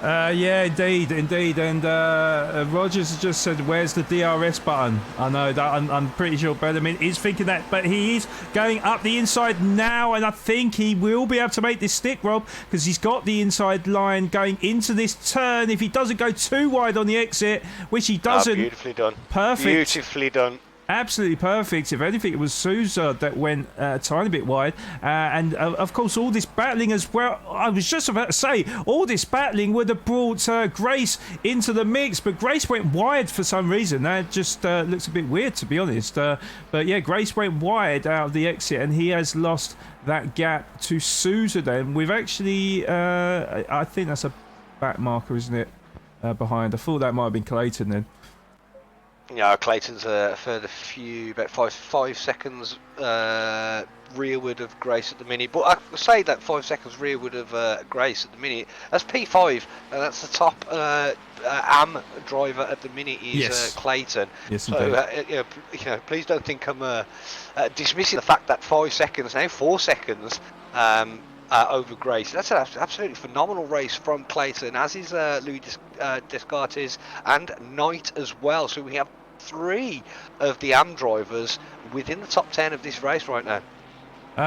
S1: Yeah, indeed, and Rogers has just said, "Where's the DRS button?" I know that. I'm pretty sure Bellarmine is thinking that, but he is going up the inside now, and I think he will be able to make this stick, Rob, because he's got the inside line going into this turn. If he doesn't go too wide on the exit, which he doesn't,
S2: beautifully done,
S1: perfect,
S2: beautifully done.
S1: Absolutely perfect. If anything, it was Sousa that went a tiny bit wide. And of course, all this battling as well. I was just about to say, all this battling would have brought Grace into the mix, but Grace went wide for some reason. That just looks a bit weird, to be honest. But yeah, Grace went wide out of the exit, and he has lost that gap to Sousa then. We've actually, I think that's a back marker, isn't it? Behind. I thought that might have been Clayton then.
S2: Yeah, Clayton's a further about five seconds rearward of Grace at the minute. But I say that 5 seconds rearward of Grace at the minute. That's P5, and that's the top AM driver at the minute is
S1: Yes.
S2: Clayton.
S1: Yes,
S2: so please don't think I'm dismissing the fact that 5 seconds, now 4 seconds. Over Grace. That's an absolutely phenomenal race from Clayton, as is Louis Descartes and Knight as well. So we have 3 of the AM drivers within the top 10 of this race right now.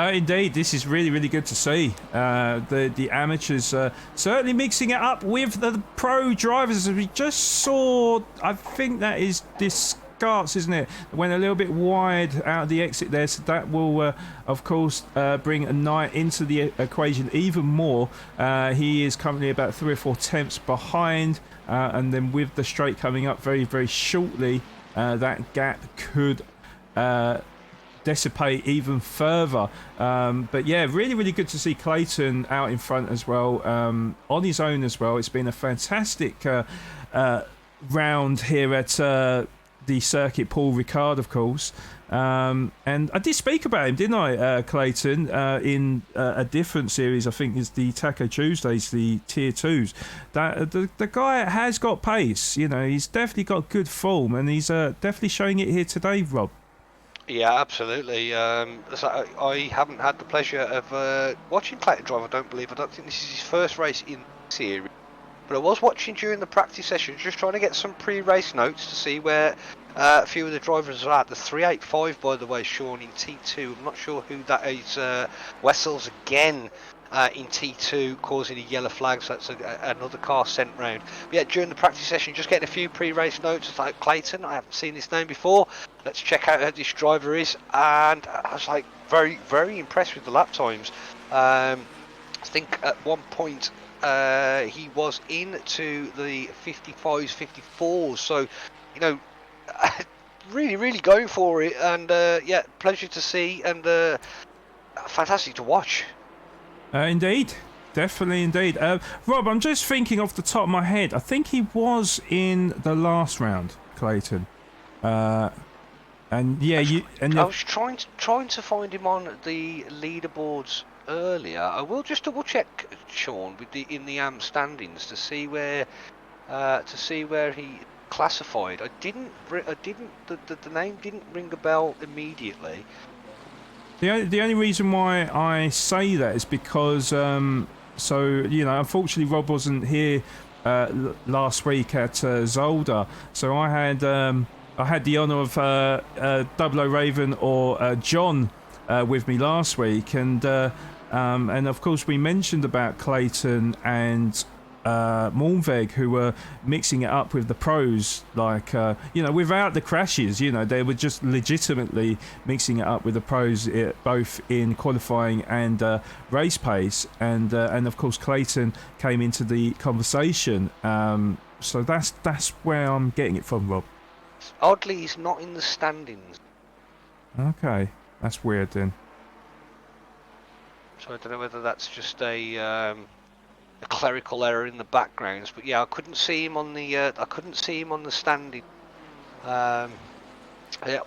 S1: Indeed, this is really, really good to see. The amateurs certainly mixing it up with the pro drivers. As we just saw, I think that is Descartes, isn't it? Went a little bit wide out of the exit there, so that will, of course, bring a Knight into the equation even more. He is currently about 3 or 4 tenths behind, and then with the straight coming up very, very shortly, that gap could dissipate even further. But yeah, really, really good to see Clayton out in front as well, on his own as well. It's been a fantastic round here at the circuit. Paul Ricard, of course, and I did speak about him, didn't I, Clayton, in a different series. I think it's the Taco Tuesdays, the Tier 2s. That the guy has got pace. You know, he's definitely got good form, and he's definitely showing it here today, Rob.
S2: Yeah, absolutely. So I haven't had the pleasure of watching Clayton drive. I don't think this is his first race in the series. But I was watching during the practice session, just trying to get some pre-race notes to see where a few of the drivers are at. The 385, by the way, Sean, in T2. I'm not sure who that is. Wessels again in T2, causing a yellow flag, so that's another car sent round. But yeah, during the practice session, just getting a few pre-race notes. It's like, Clayton, I haven't seen this name before. Let's check out how this driver is. And I was like, very, very impressed with the lap times. I think at one point, he was into the 55s, 54s, so you know, really, really going for it, and yeah, pleasure to see, and fantastic to watch.
S1: Indeed, definitely, indeed. Rob, I'm just thinking off the top of my head. I think he was in the last round, Clayton. And yeah, I
S2: was trying to find him on the leaderboards earlier. I will just double check, Sean, with in the AM standings to see where he classified. The name didn't ring a bell immediately.
S1: The only reason why I say that is because so you know, unfortunately Rob wasn't here last week at Zolder, so I had the honour of Double O Raven or John with me last week, and of course we mentioned about Clayton and Mornveg, who were mixing it up with the pros, like you know, without the crashes. You know, they were just legitimately mixing it up with the pros, both in qualifying and race pace, and of course Clayton came into the conversation. So that's where I'm getting it from, Rob.
S2: Oddly, he's not in the standings.
S1: Okay, that's weird then.
S2: So I don't know whether that's just a clerical error in the backgrounds, but yeah, I couldn't see him on the standing. I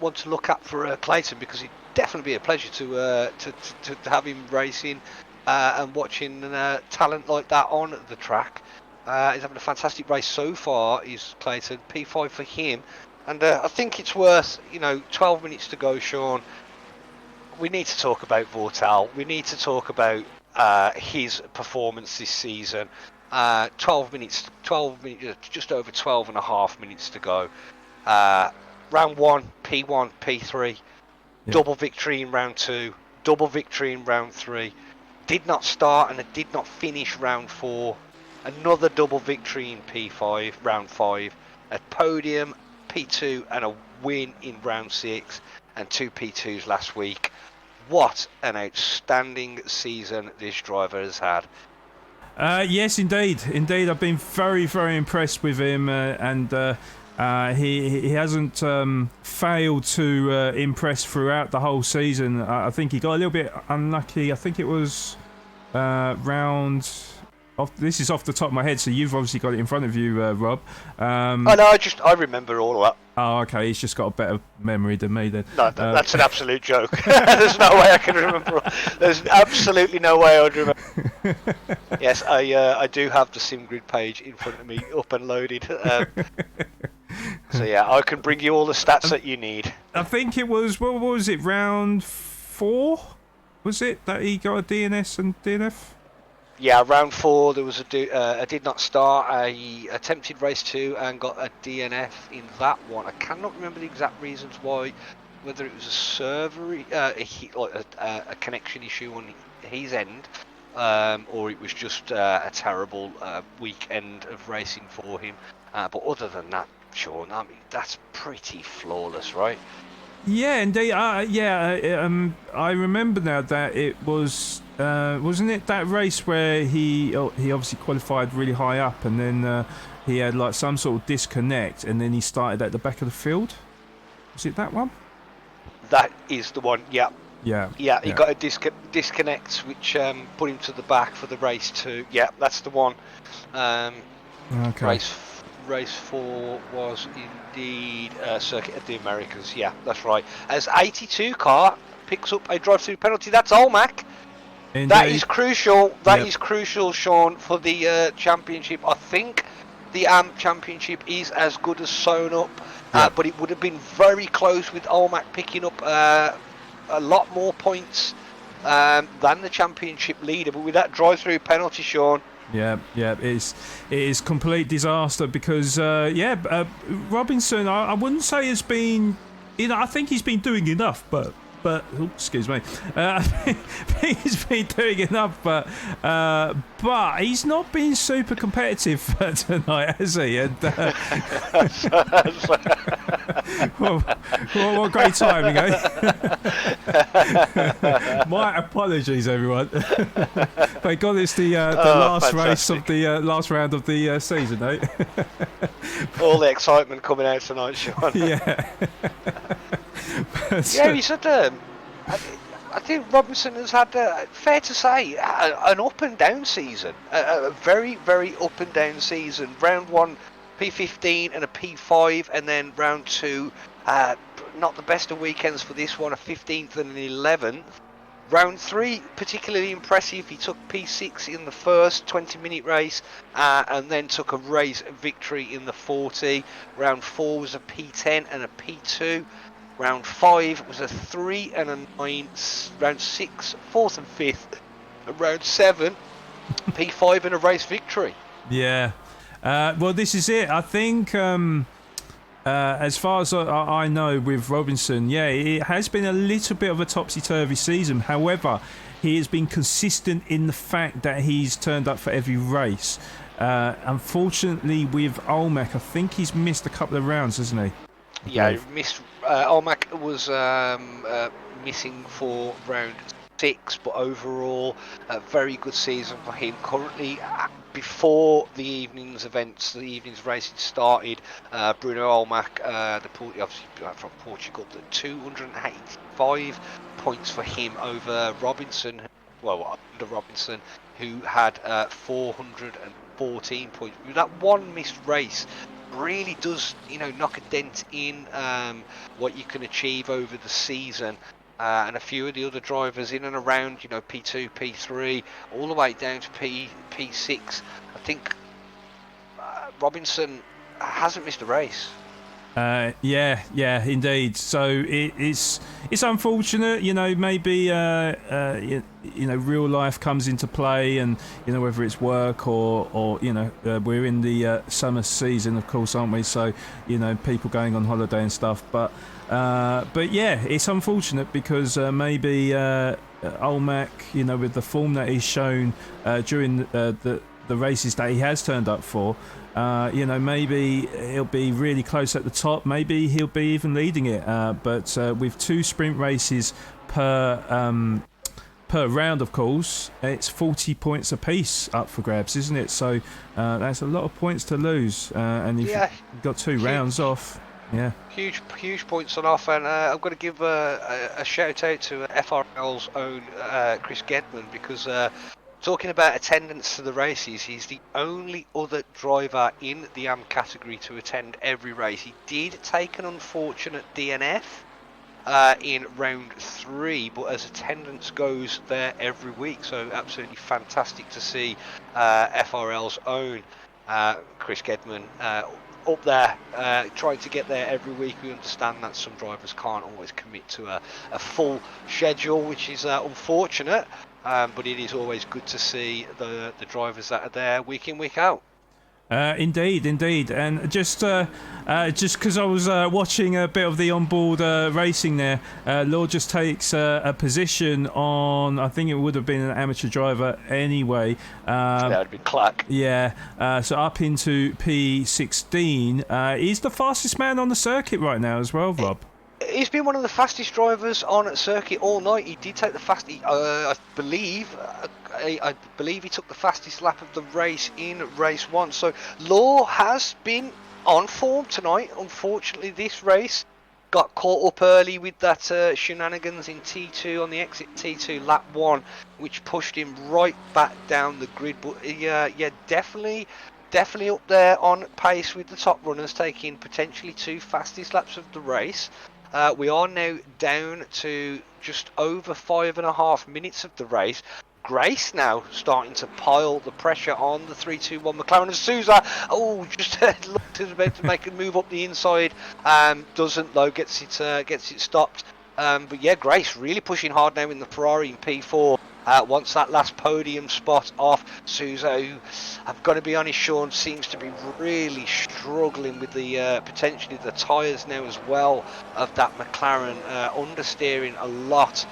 S2: want to look up for Clayton, because it'd definitely be a pleasure to have him racing and watching talent like that on the track. He's having a fantastic race so far. Is Clayton P5 for him, and I think it's worth 12 minutes to go, Sean. We need to talk about Vortal. We need to talk about his performance this season. 12 minutes, just over 12 and a half minutes to go. Round 1, P1, P3, double victory in round 2, double victory in round 3. Did not start and it did not finish round 4. Another double victory in P5, round 5. A podium, P2, and a win in round 6, and 2 P2s last week. What an outstanding season this driver has had.
S1: Yes, indeed. I've been very, very impressed with him, and he hasn't failed to impress throughout the whole season. I think he got a little bit unlucky. I think it was round. This is off the top of my head, so you've obviously got it in front of you, Rob.
S2: Oh no, I remember all of that.
S1: Oh, okay. He's just got a better memory than me then.
S2: No, that's an absolute joke. There's no way I can remember. There's absolutely no way I would remember. Yes, I do have the SimGrid page in front of me, up and loaded. So yeah, I can bring you all the stats that you need.
S1: I think it was, what was it, round 4? Was it that he got a DNS and DNF?
S2: Yeah, round 4 there was a did not start. I attempted race 2 and got a DNF in that one. I cannot remember the exact reasons why. Whether it was a server, a connection issue on his end, or it was just a terrible weekend of racing for him. But other than that, Sean, I mean, that's pretty flawless, right?
S1: Yeah, indeed. I remember now that it was, wasn't it that race where he obviously qualified really high up, and then he had like some sort of disconnect, and then he started at the back of the field. Was it that one?
S2: That is the one. Yeah.
S1: Yeah.
S2: Yeah, he got a disconnect, which put him to the back for the race 2. Yeah, that's the one.
S1: Okay.
S2: Race 4 was indeed Circuit of the Americas. Yeah, that's right. As 82 car picks up a drive-through penalty, that's Olmac. Indeed. That is crucial. That is crucial, Sean, for the championship. I think the AMP championship is as good as sewn up, but it would have been very close with Olmac picking up a lot more points than the championship leader. But with that drive-through penalty, Sean.
S1: Yeah, it is complete disaster because Robinson, I wouldn't say has been, I think he's been doing enough, but excuse me, he's been doing enough, but he's not been super competitive tonight, has he? And what great timing, eh? My apologies, everyone. Thank God it's the last race of the last round of the season, eh?
S2: All the excitement coming out tonight, Sean.
S1: Yeah.
S2: Yeah, he's had I think Robinson has had, fair to say, an up and down season. A very, very up and down season. Round 1, P15 and a P5, and then round 2, not the best of weekends for this one, a 15th and an 11th. Round 3, particularly impressive. He took P6 in the first 20-minute race, and then took a race victory in the 40. Round 4 was a P10 and a P2. Round 5 was a 3 and a 9. Round 6, 4th and 5th. And round 7, P5 and a race victory.
S1: Yeah. Well, this is it. I think, as far as I know with Robinson, it has been a little bit of a topsy-turvy season. However, he has been consistent in the fact that he's turned up for every race. Unfortunately, with Olmac, I think he's missed a couple of rounds, hasn't he?
S2: Yeah, he missed. Olmac was missing for round 6, but overall, a very good season for him. Currently, before the evening's racing started, Bruno Olmac, obviously from Portugal, 285 points for him over Robinson. Well, under Robinson, who had 414 points. With that one missed race, really does knock a dent in what you can achieve over the season, and a few of the other drivers in and around P2, P3, all the way down to P6. I think Robinson hasn't missed a race.
S1: Yeah, indeed. So it's unfortunate, maybe real life comes into play, and whether it's work or we're in the summer season, of course, aren't we? So people going on holiday and stuff. But yeah, it's unfortunate because maybe Olmac, with the form that he's shown during the races that he has turned up for. Maybe he'll be really close at the top. Maybe he'll be even leading it. But with 2 sprint races per round, of course, it's 40 points apiece up for grabs, isn't it? So that's a lot of points to lose. And if you've got 2 rounds off,
S2: huge points on off. And I'm going to give a shout out to FRL's own Chris Gedman, because talking about attendance to the races, he's the only other driver in the AM category to attend every race. He did take an unfortunate DNF in round 3, but as attendance goes, there every week. So absolutely fantastic to see FRL's own Chris Gedman up there, trying to get there every week. We understand that some drivers can't always commit to a full schedule, which is unfortunate. But it is always good to see the drivers that are there week in, week out.
S1: Indeed, and just because I was watching a bit of the onboard racing there, Lord just takes a position on, I think it would have been an amateur driver anyway.
S2: That would be Clack.
S1: Yeah, so up into P16. He's the fastest man on the circuit right now as well, Rob.
S2: He's been one of the fastest drivers on circuit all night. He did take the fastest. I believe he took the fastest lap of the race in race 1. So Law has been on form tonight. Unfortunately, this race got caught up early with that shenanigans in T2 on the exit T2 lap 1, which pushed him right back down the grid. But definitely up there on pace with the top runners, taking potentially 2 fastest laps of the race. We are now down to just over 5.5 minutes of the race. Grace now starting to pile the pressure on the 321 McLaren. And Souza, just looked about to make a move up the inside. Doesn't though, gets it stopped. But yeah, Grace really pushing hard now in the Ferrari in P4. Wants that last podium spot off. Souza, who, I've got to be honest, Sean, seems to be really struggling with the potentially the tyres now as well of that McLaren, understeering a lot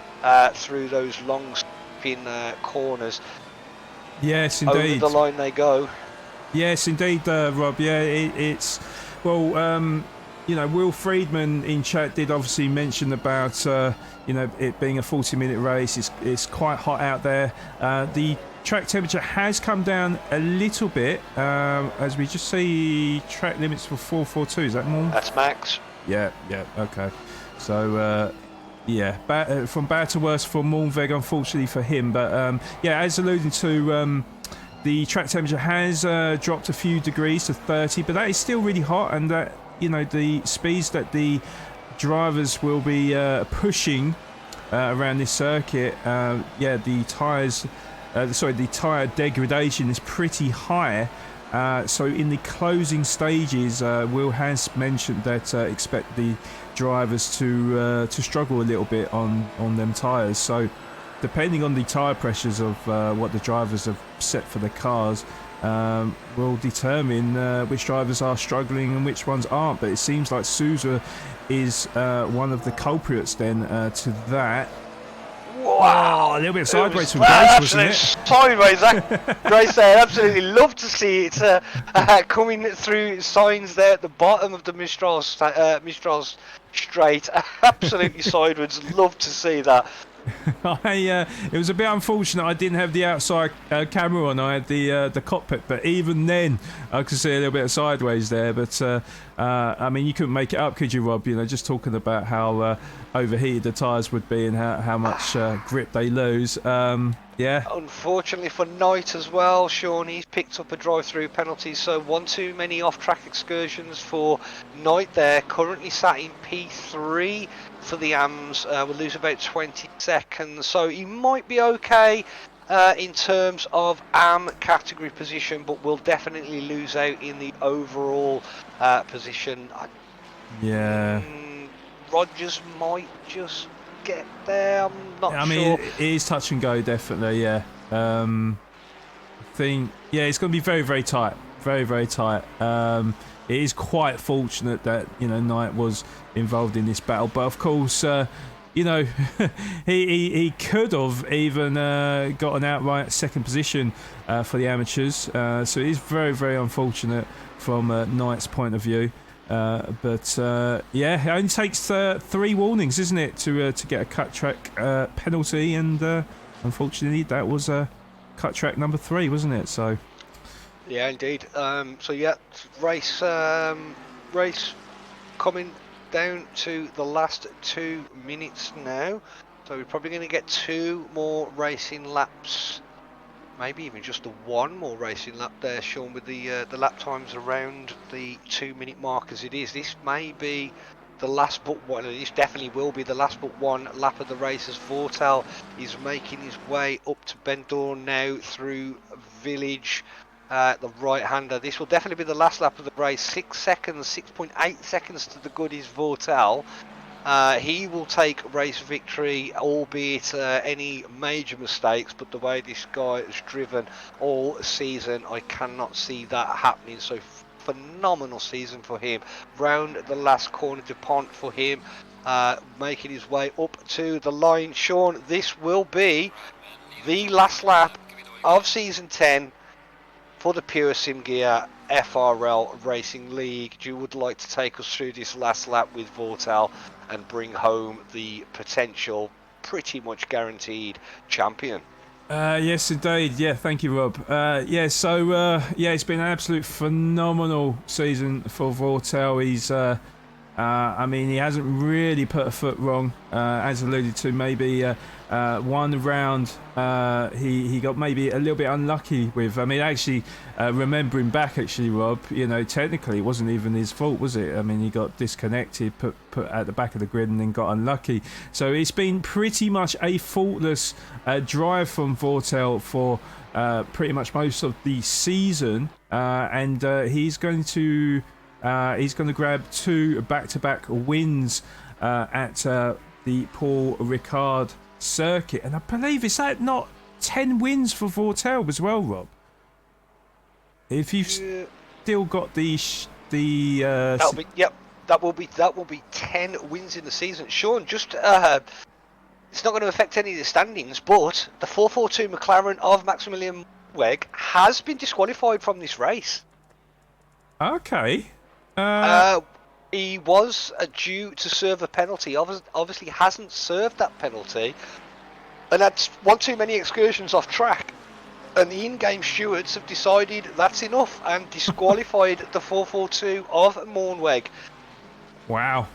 S2: through those long spin corners.
S1: Yes, indeed.
S2: Over the line they go.
S1: Yes, indeed, Rob. Yeah, it's well. Will Friedman in chat did obviously mention about it being a 40-minute race. It's quite hot out there. The track temperature has come down a little bit, as we just see track limits for 442. Is that more?
S2: That's max.
S1: Yeah, okay. So from bad to worse for Moornweg, unfortunately for him. But as alluded to, the track temperature has dropped a few degrees to 30, but that is still really hot, and that the speeds that the drivers will be pushing around this circuit, the tyre degradation is pretty high. So in the closing stages, Will has mentioned that expect the drivers to struggle a little bit on them tyres. So depending on the tyre pressures of what the drivers have set for their cars, will determine which drivers are struggling and which ones aren't. But it seems like Souza is one of the culprits then to that.
S2: Wow,
S1: a little bit sideways from Grace, wasn't it?
S2: Sideways, Grace there. Absolutely love to see it coming through signs there at the bottom of the Mistral straight. Absolutely sideways. Love to see that.
S1: It was a bit unfortunate I didn't have the outside camera on. I had the cockpit, but even then I could see a little bit of sideways there. But I mean, you couldn't make it up, could you, Rob? Just talking about how overheated the tyres would be and how much grip they lose.
S2: Unfortunately for Knight as well, Sean, he's picked up a drive-through penalty, so one too many off-track excursions for Knight there. Currently sat in P3 for the AMS. Will lose about 20 seconds, so he might be okay in terms of AM category position, but will definitely lose out in the overall position.
S1: Yeah.
S2: Rogers might just get there. I'm not
S1: I
S2: sure.
S1: mean, it is touch and go, definitely. Yeah. I think it's going to be very, very tight. Very, very tight. It is quite fortunate that Knight was involved in this battle, but of course, he could have even got an outright second position for the amateurs. So it is very, very unfortunate from Knight's point of view. But it only takes 3 warnings, isn't it, to get a cut track penalty, and unfortunately that was cut track number 3, wasn't it? So
S2: yeah, indeed. Race coming down to the last 2 minutes now, so we're probably going to get 2 more racing laps, maybe even just 1 more racing lap there, Sean, with the lap times around the 2-minute mark as it is. This may be the last but one, and this definitely will be the last but 1 lap of the race, as Vortal is making his way up to Bendorn now through Village. The right-hander. This will definitely be the last lap of the race. 6 seconds, 6.8 seconds to the good is Vortal. He will take race victory, albeit any major mistakes, but the way this guy has driven all season, I cannot see that happening. So phenomenal season for him. Round the last corner, DuPont for him, making his way up to the line. Sean, this will be the last lap of season 10 for the Pure Sim Gear FRL Racing League. You would like to take us through this last lap with Vortal and bring home the potential, pretty much guaranteed champion?
S1: Yes, indeed. Yeah, thank you, Rob. It's been an absolute phenomenal season for Vortal. He's he hasn't really put a foot wrong, as alluded to. Maybe one round he got maybe a little bit unlucky with. Remembering back, Rob, technically it wasn't even his fault, was it? He got disconnected, put at the back of the grid, and then got unlucky. So it's been pretty much a faultless drive from Vortal for pretty much most of the season, and he's going to grab 2 back-to-back wins at the Paul Ricard circuit, and I believe, is that not 10 wins for Vortal as well, Rob? If you've still got
S2: that will be 10 wins in the season. Sean, just it's not going to affect any of the standings, but the 442 McLaren of Maximilian Weg has been disqualified from this race.
S1: Okay.
S2: He was due to serve a penalty. Obviously hasn't served that penalty, and that's one too many excursions off track. And the in-game stewards have decided that's enough and disqualified the 442 of Mornweg.
S1: Wow.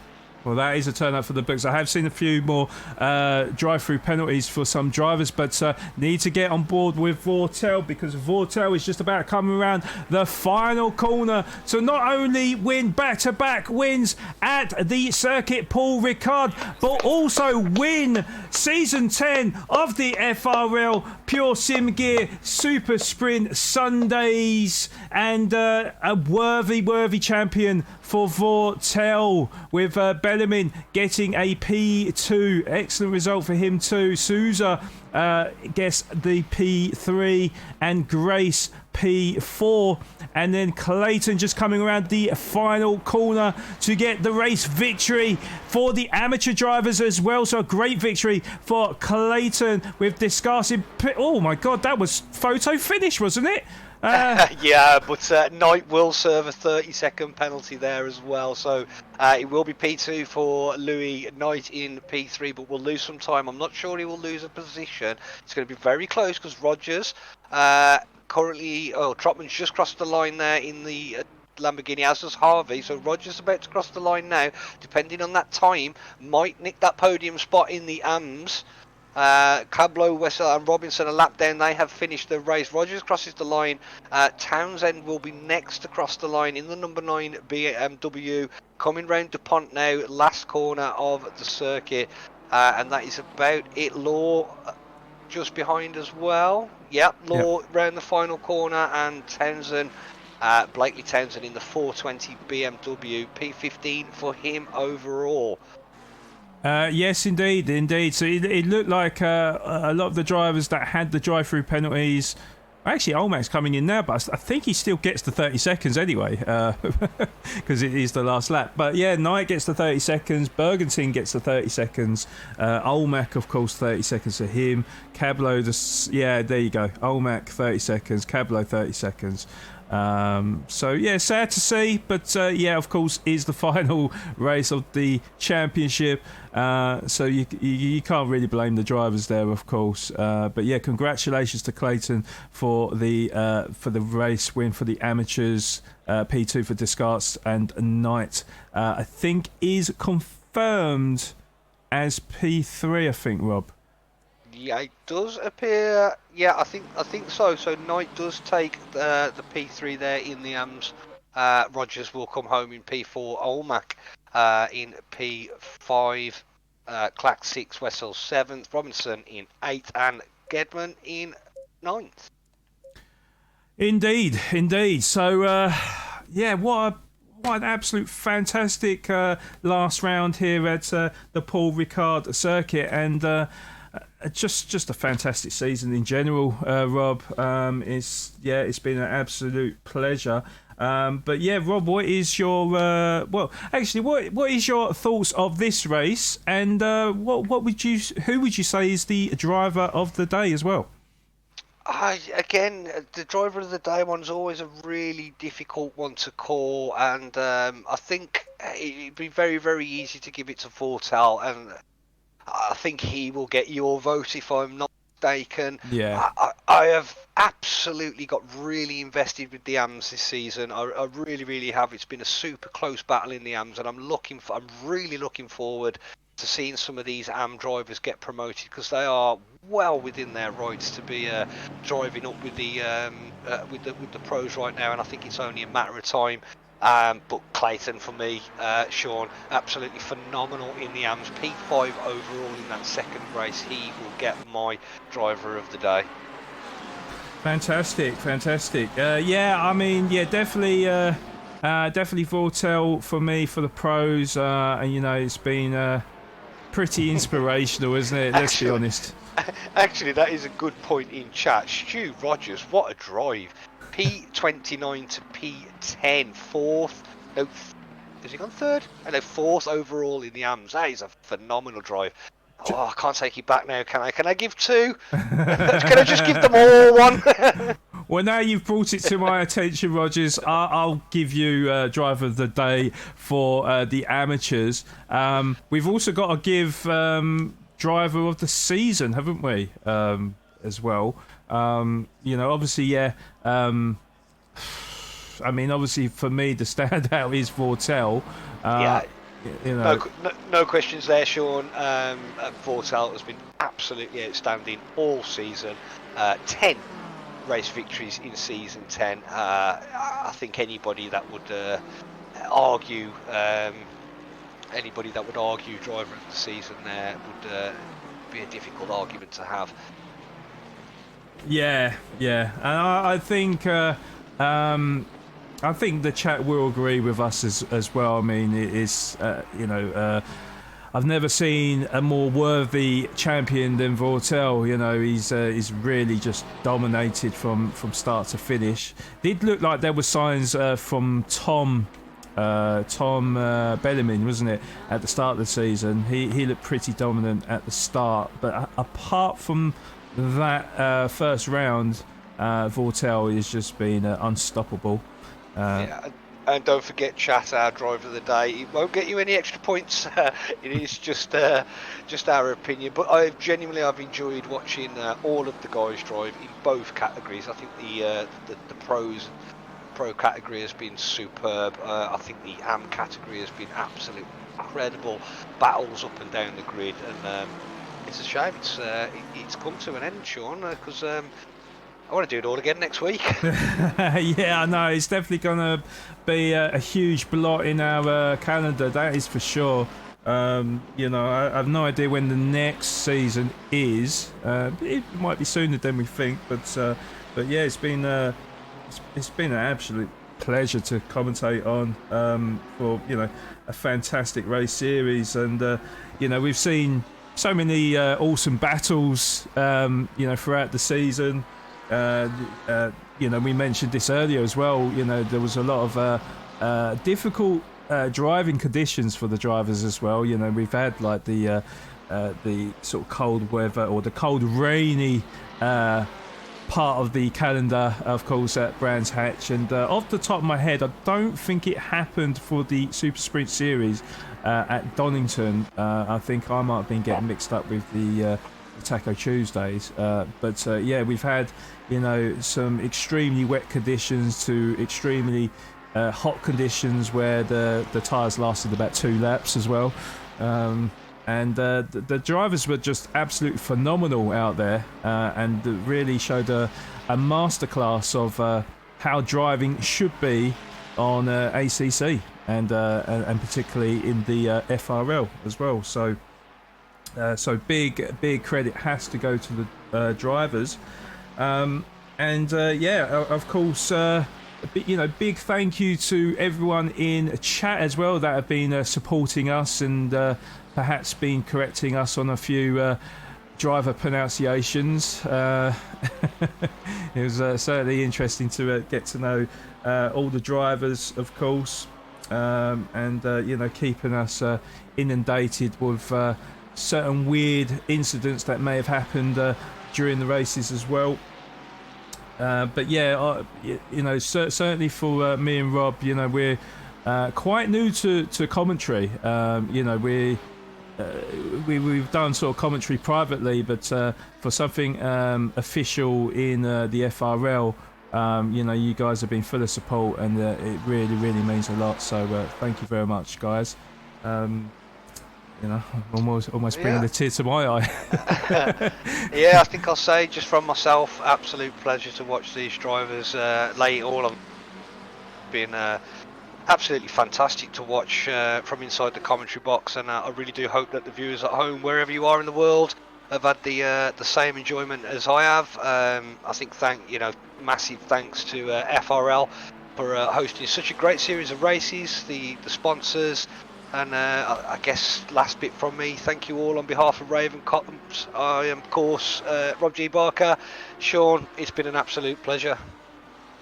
S1: Well, that is a turn up for the books. I have seen a few more drive-through penalties for some drivers, but need to get on board with Vortal, because Vortal is just about coming around the final corner to not only win back-to-back wins at the circuit Paul Ricard, but also win Season 10 of the FRL Pure Sim Gear Super Sprint Sundays, and a worthy champion for Vortal, with Bellarmine getting a P2. Excellent result for him too. Souza gets the P3 and Grace P4, and then Clayton just coming around the final corner to get the race victory for the amateur drivers as well. So a great victory for Clayton with discarding. Oh my god, that was photo finish, wasn't it?
S2: Yeah, but Knight will serve a 30-second penalty there as well, so it will be P2 for Louis. Knight in P3, but will lose some time. I'm not sure he will lose a position. It's going to be very close, because Rogers Trotman's just crossed the line there in the Lamborghini, as does Harvey, so Rogers about to cross the line now. Depending on that time, might nick that podium spot in the AMS. Cablo, Wessel and Robinson a lap down. They have finished the race. Rogers crosses the line. Townsend will be next to cross the line in the number 9 BMW. Coming round DuPont now, last corner of the circuit. And that is about it. Law just behind as well. Yep, Law round the final corner, and Townsend Blakely Townsend in the 420 BMW, P15 for him overall.
S1: Yes, indeed. So it looked like a lot of the drivers that had the drive-through penalties. Actually, Olmac's coming in now, but I think he still gets the 30 seconds anyway, because it is the last lap. But yeah, Knight gets the 30 seconds, Bergentin gets the 30 seconds, Olmac, of course, 30 seconds for him. Cablo, yeah, there you go. Olmac, 30 seconds, Cablo, 30 seconds. So yeah, sad to see, but yeah, of course, is the final race of the championship. So you can't really blame the drivers there, of course. But yeah, congratulations to Clayton for the race win for the amateurs. P2 for Descartes, and Knight I think is confirmed as P3. I think, Rob.
S2: Yeah, it does appear. Yeah, I think so. So Knight does take the P3 there in the AMS. Rogers will come home in P4. Olmac in P5. Clack 6. Wessel 7th. Robinson in 8th. And Gedman in 9th.
S1: Indeed. So yeah, what an absolute fantastic last round here at the Paul Ricard circuit, and just a fantastic season in general, Rob. It's been an absolute pleasure. But yeah, Rob, what is your what is your thoughts of this race, and who would you say is the driver of the day as well?
S2: Again, the driver of the day one's always a really difficult one to call, and I think it'd be very, very easy to give it to Vortal, and I think he will get your vote if I'm not mistaken.
S1: Yeah.
S2: I have absolutely got really invested with the AMS this season. I really, really have. It's been a super close battle in the AMS, and I'm really looking forward to seeing some of these AM drivers get promoted, because they are well within their rights to be driving up with the pros right now, and I think it's only a matter of time. But Clayton for me, Sean, absolutely phenomenal in the AMS. P5 overall in that second race. He will get my driver of the day.
S1: Fantastic. Yeah, I mean, yeah, definitely Vortel for me for the pros. And you know, it's been pretty inspirational, isn't it? Let's be honest.
S2: Actually, that is a good point in chat. Stu Rogers, what a drive. P29 to P10, fourth. No, has he gone third? No, fourth overall in the AMS. That is a phenomenal drive. Oh, I can't take it back now, can I? Can I give two? Can I just give them all one?
S1: Well, now you've brought it to my attention, Rogers, I'll give you driver of the day for the amateurs. We've also got to give driver of the season, haven't we? As well. You know, obviously, yeah. I mean, obviously, for me, the standout is Vortel.
S2: Yeah.
S1: You know.
S2: No questions there, Sean. Vortal has been absolutely outstanding all season. 10 race victories in season 10. I think anybody that would argue driver of the season there would be a difficult argument to have.
S1: Yeah, and I think the chat will agree with us as well. I mean, it is, I've never seen a more worthy champion than Vortel. You know, he's really just dominated from start to finish. It did look like there were signs from Tom Bellarmine, wasn't it, at the start of the season? He looked pretty dominant at the start, but apart from that first round, Vortel has just been unstoppable.
S2: Yeah, and don't forget, chat, our driver of the day. It won't get you any extra points. It is just our opinion. But I've enjoyed watching all of the guys drive in both categories. I think the pro category has been superb. I think the AM category has been absolutely incredible. Battles up and down the grid, and it's a shame it's come to an end, Sean, because I want to do it all again next week.
S1: Yeah, I know. It's definitely going to be a huge blot in our calendar, that is for sure. You know, I have no idea when the next season is. It might be sooner than we think, but yeah, it's been an absolute pleasure to commentate on for a fantastic race series, and we've seen so many awesome battles throughout the season. We mentioned this earlier as well. There was a lot of difficult driving conditions for the drivers as well. We've had like the sort of cold weather, or the cold rainy part of the calendar, of course, at Brands Hatch. And off the top of my head, I don't think it happened for the Super Sprint Series at Donington. I think I might have been getting mixed up with the Taco Tuesdays. But we've had some extremely wet conditions to extremely hot conditions where the tyres lasted about 2 laps as well. And the drivers were just absolutely phenomenal out there, and really showed a masterclass of how driving should be on ACC, and particularly in the FRL as well. So big credit has to go to the drivers, of course. Big thank you to everyone in chat as well that have been supporting us, and perhaps been correcting us on a few driver pronunciations. It was certainly interesting to get to know all the drivers, of course, and keeping us inundated with certain weird incidents that may have happened during the races as well. Certainly for me and Rob, we're quite new to commentary. We've done sort of commentary privately, but for something official in the FRL, you guys have been full of support, and it really means a lot. So thank you very much, guys. Almost bringing a tear to my eye.
S2: Yeah, I think I'll say just from myself, absolute pleasure to watch these drivers lay it all on. Been absolutely fantastic to watch from inside the commentary box, and I really do hope that the viewers at home, wherever you are in the world, have had the same enjoyment as I have. I think massive thanks to FRL for hosting such a great series of races, the sponsors, and I guess last bit from me, thank you all on behalf of Raven Cottons. I am, of course, Rob G. Barker. Sean, it's been an absolute pleasure.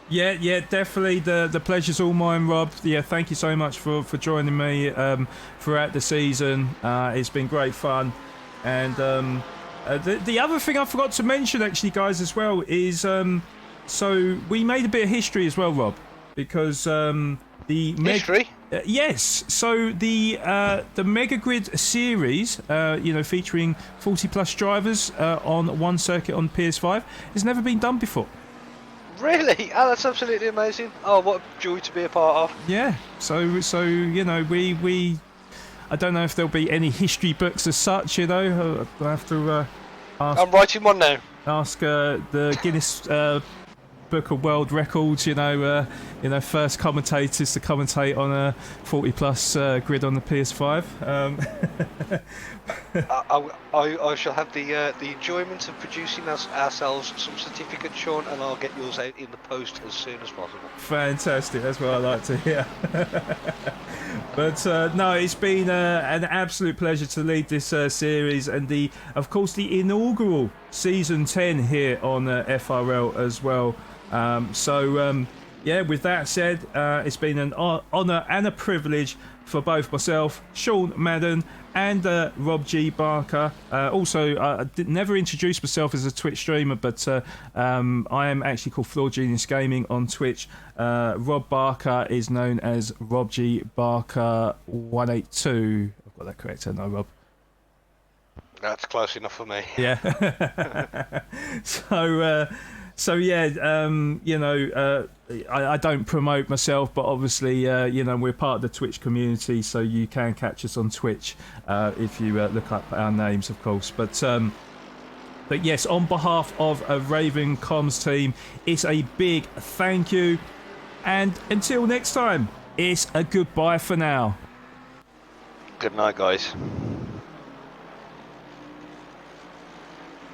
S1: Yeah, definitely. The pleasure's all mine, Rob. Yeah, thank you so much for joining me throughout the season. It's been great fun. And the other thing I forgot to mention, actually, guys, as well, is so we made a bit of history as well, Rob, because the
S2: history.
S1: Yes, so the Mega Grid series, featuring 40-plus drivers on one circuit on PS5, has never been done before.
S2: Really? Oh, that's absolutely amazing. Oh, what a joy to be a part of.
S1: Yeah, so we I don't know if there'll be any history books as such, I'll have to ask.
S2: I'm writing one now.
S1: Ask the Guinness Book of World Records, first commentators to commentate on a 40-plus grid on the PS5.
S2: I shall have the enjoyment of producing ourselves some certificates, Sean, and I'll get yours out in the post as soon as possible.
S1: Fantastic, that's what I like to hear. But no, it's been an absolute pleasure to lead this series, and of course the inaugural season 10 here on FRL as well. With that said, it's been an honour and a privilege for both myself, Sean Madden, and Rob G. Barker. Also, I never introduced myself as a Twitch streamer, but I am actually called Floor Genius Gaming on Twitch. Rob Barker is known as Rob G. Barker 182. I've got that correct, haven't I, Rob?
S2: That's close enough for me.
S1: Yeah. I don't promote myself, but obviously, we're part of the Twitch community, so you can catch us on Twitch if you look up our names, of course. But yes, on behalf of a Raven Comms team, it's a big thank you. And until next time, it's a goodbye for now.
S2: Good night, guys.